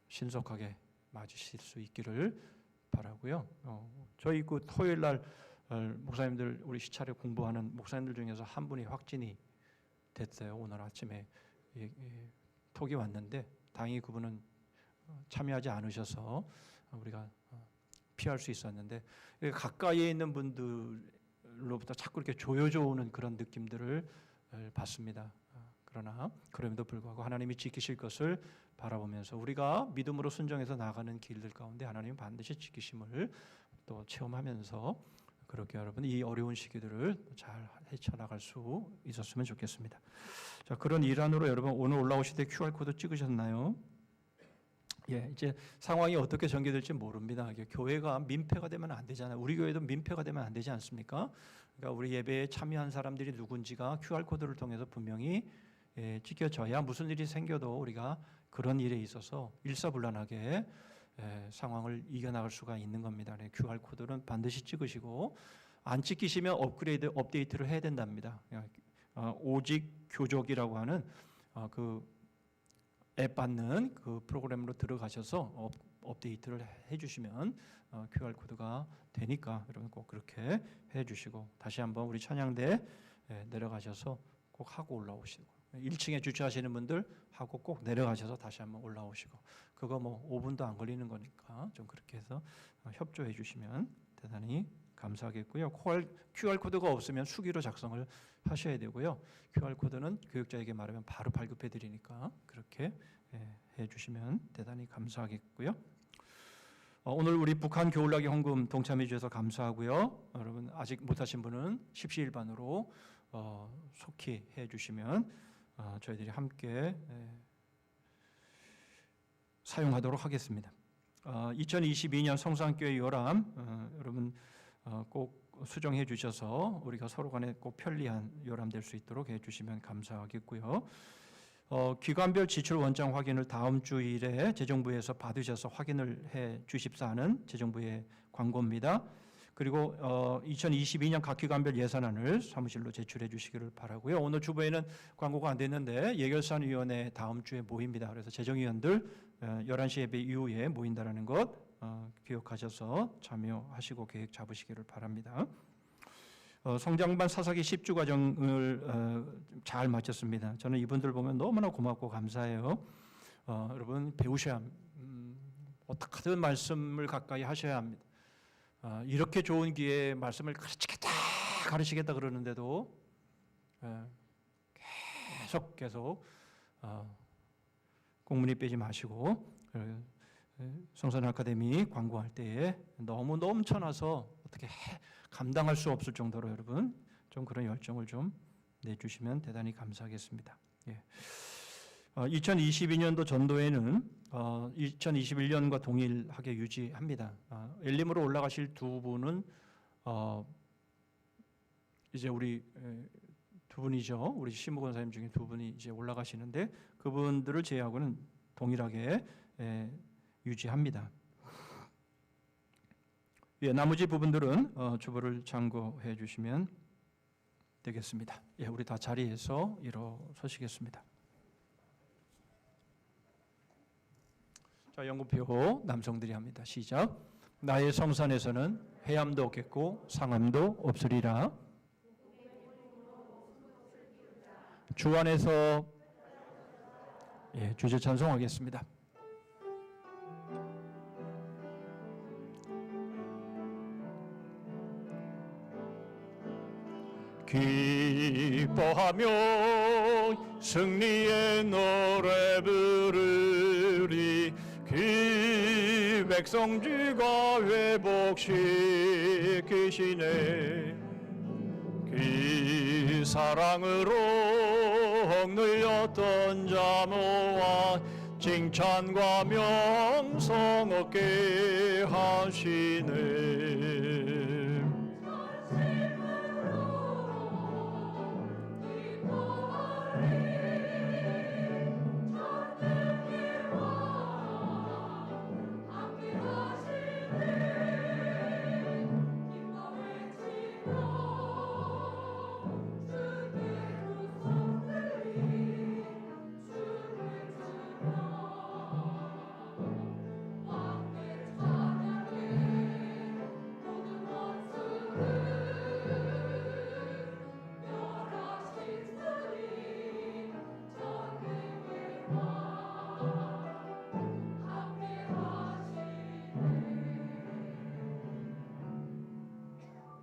신속하게 맞으실 수 있기를 바라고요. 저희 그 토요일 날 목사님들 우리 시차례 공부하는 목사님들 중에서 한 분이 확진이 됐어요. 오늘 아침에 톡이 왔는데 다행히 그분은 참여하지 않으셔서 우리가 피할 수 있었는데 가까이에 있는 분들로부터 자꾸 이렇게 조여져 오는 그런 느낌들을 받습니다. 그러나 그럼에도 불구하고 하나님이 지키실 것을 바라보면서 우리가 믿음으로 순종해서 나가는 길들 가운데 하나님은 반드시 지키심을 또 체험하면서 그렇게 여러분 이 어려운 시기들을 잘 헤쳐나갈 수 있었으면 좋겠습니다. 자, 그런 일환으로 여러분 오늘 올라오실 때 QR코드 찍으셨나요? 예, 이제 상황이 어떻게 전개될지 모릅니다. 교회가 민폐가 되면 안 되잖아요. 우리 교회도 민폐가 되면 안 되지 않습니까? 그러니까 우리 예배에 참여한 사람들이 누군지가 QR코드를 통해서 분명히 찍혀져야 무슨 일이 생겨도 우리가 그런 일에 있어서 일사불란하게 상황을 이겨나갈 수가 있는 겁니다. QR코드는 반드시 찍으시고 안 찍히시면 업데이트를 해야 된답니다. 오직 교족이라고 하는 그 앱 받는 그 프로그램으로 들어가셔서 업데이트를 해주시면 QR코드가 되니까 여러분 꼭 그렇게 해주시고 다시 한번 우리 찬양대 내려가셔서 꼭 하고 올라오시고 1층에 주차하시는 분들 하고 꼭 내려가셔서 다시 한번 올라오시고 그거 뭐 5분도 안 걸리는 거니까 좀 그렇게 해서 협조해 주시면 대단히 감사하겠고요. QR코드가 없으면 수기로 작성을 하셔야 되고요. QR코드는 교육자에게 말하면 바로 발급해 드리니까 그렇게 해 주시면 대단히 감사하겠고요. 오늘 우리 북한 겨울나기 헌금 동참해 주셔서 감사하고요. 여러분 아직 못하신 분은 십시일반으로 속히 해 주시면 저희들이 함께 사용하도록 하겠습니다. 2022년 성산교회 요람 여러분 꼭 수정해 주셔서 우리가 서로 간에 꼭 편리한 요람 될 수 있도록 해 주시면 감사하겠고요. 기관별 지출 원장 확인을 다음 주일에 재정부에서 받으셔서 확인을 해 주십사는 재정부의 광고입니다. 그리고 2022년 각 기관별 예산안을 사무실로 제출해 주시기를 바라고요. 오늘 주부에는 광고가 안 됐는데 예결산위원회 다음 주에 모입니다. 그래서 재정위원들 11시 예배 이후에 모인다라는 것 기억하셔서 참여하시고 계획 잡으시기를 바랍니다. 성장반 사사기 10주 과정을 잘 마쳤습니다. 저는 이분들 보면 너무나 고맙고 감사해요. 여러분 배우셔야 합니다. 어떻게든 말씀을 가까이 하셔야 합니다. 이렇게 좋은 기회에 말씀을 가르치겠다 그러는데도 계속 공문이 빼지 마시고 성선 아카데미 광고할 때에 너무 넘쳐나서 어떻게 감당할 수 없을 정도로 여러분 좀 그런 열정을 좀 내주시면 대단히 감사하겠습니다. 2022년도 전도회는 2021년과 동일하게 유지합니다. 엘림으로 올라가실 두 분은 이제 우리 두 분이죠. 우리 신무 권사님 중에 두 분이 이제 올라가시는데 그분들을 제외하고는 동일하게 유지합니다. 나머지 부분들은 주보를 참고해 주시면 되겠습니다. 우리 다 자리에서 일어서시겠습니다. 자, 연구표 남성들이 합니다. 시작. 나의 성산에서는 해함도 없겠고 상함도 없으리라. 주 안에서 주제 찬송하겠습니다. 기뻐하며 승리의 노래 부르리. 그 백성 주가 회복시키시네. 그 사랑으로 억눌렸던 자모아 칭찬과 명성 얻게 하시네.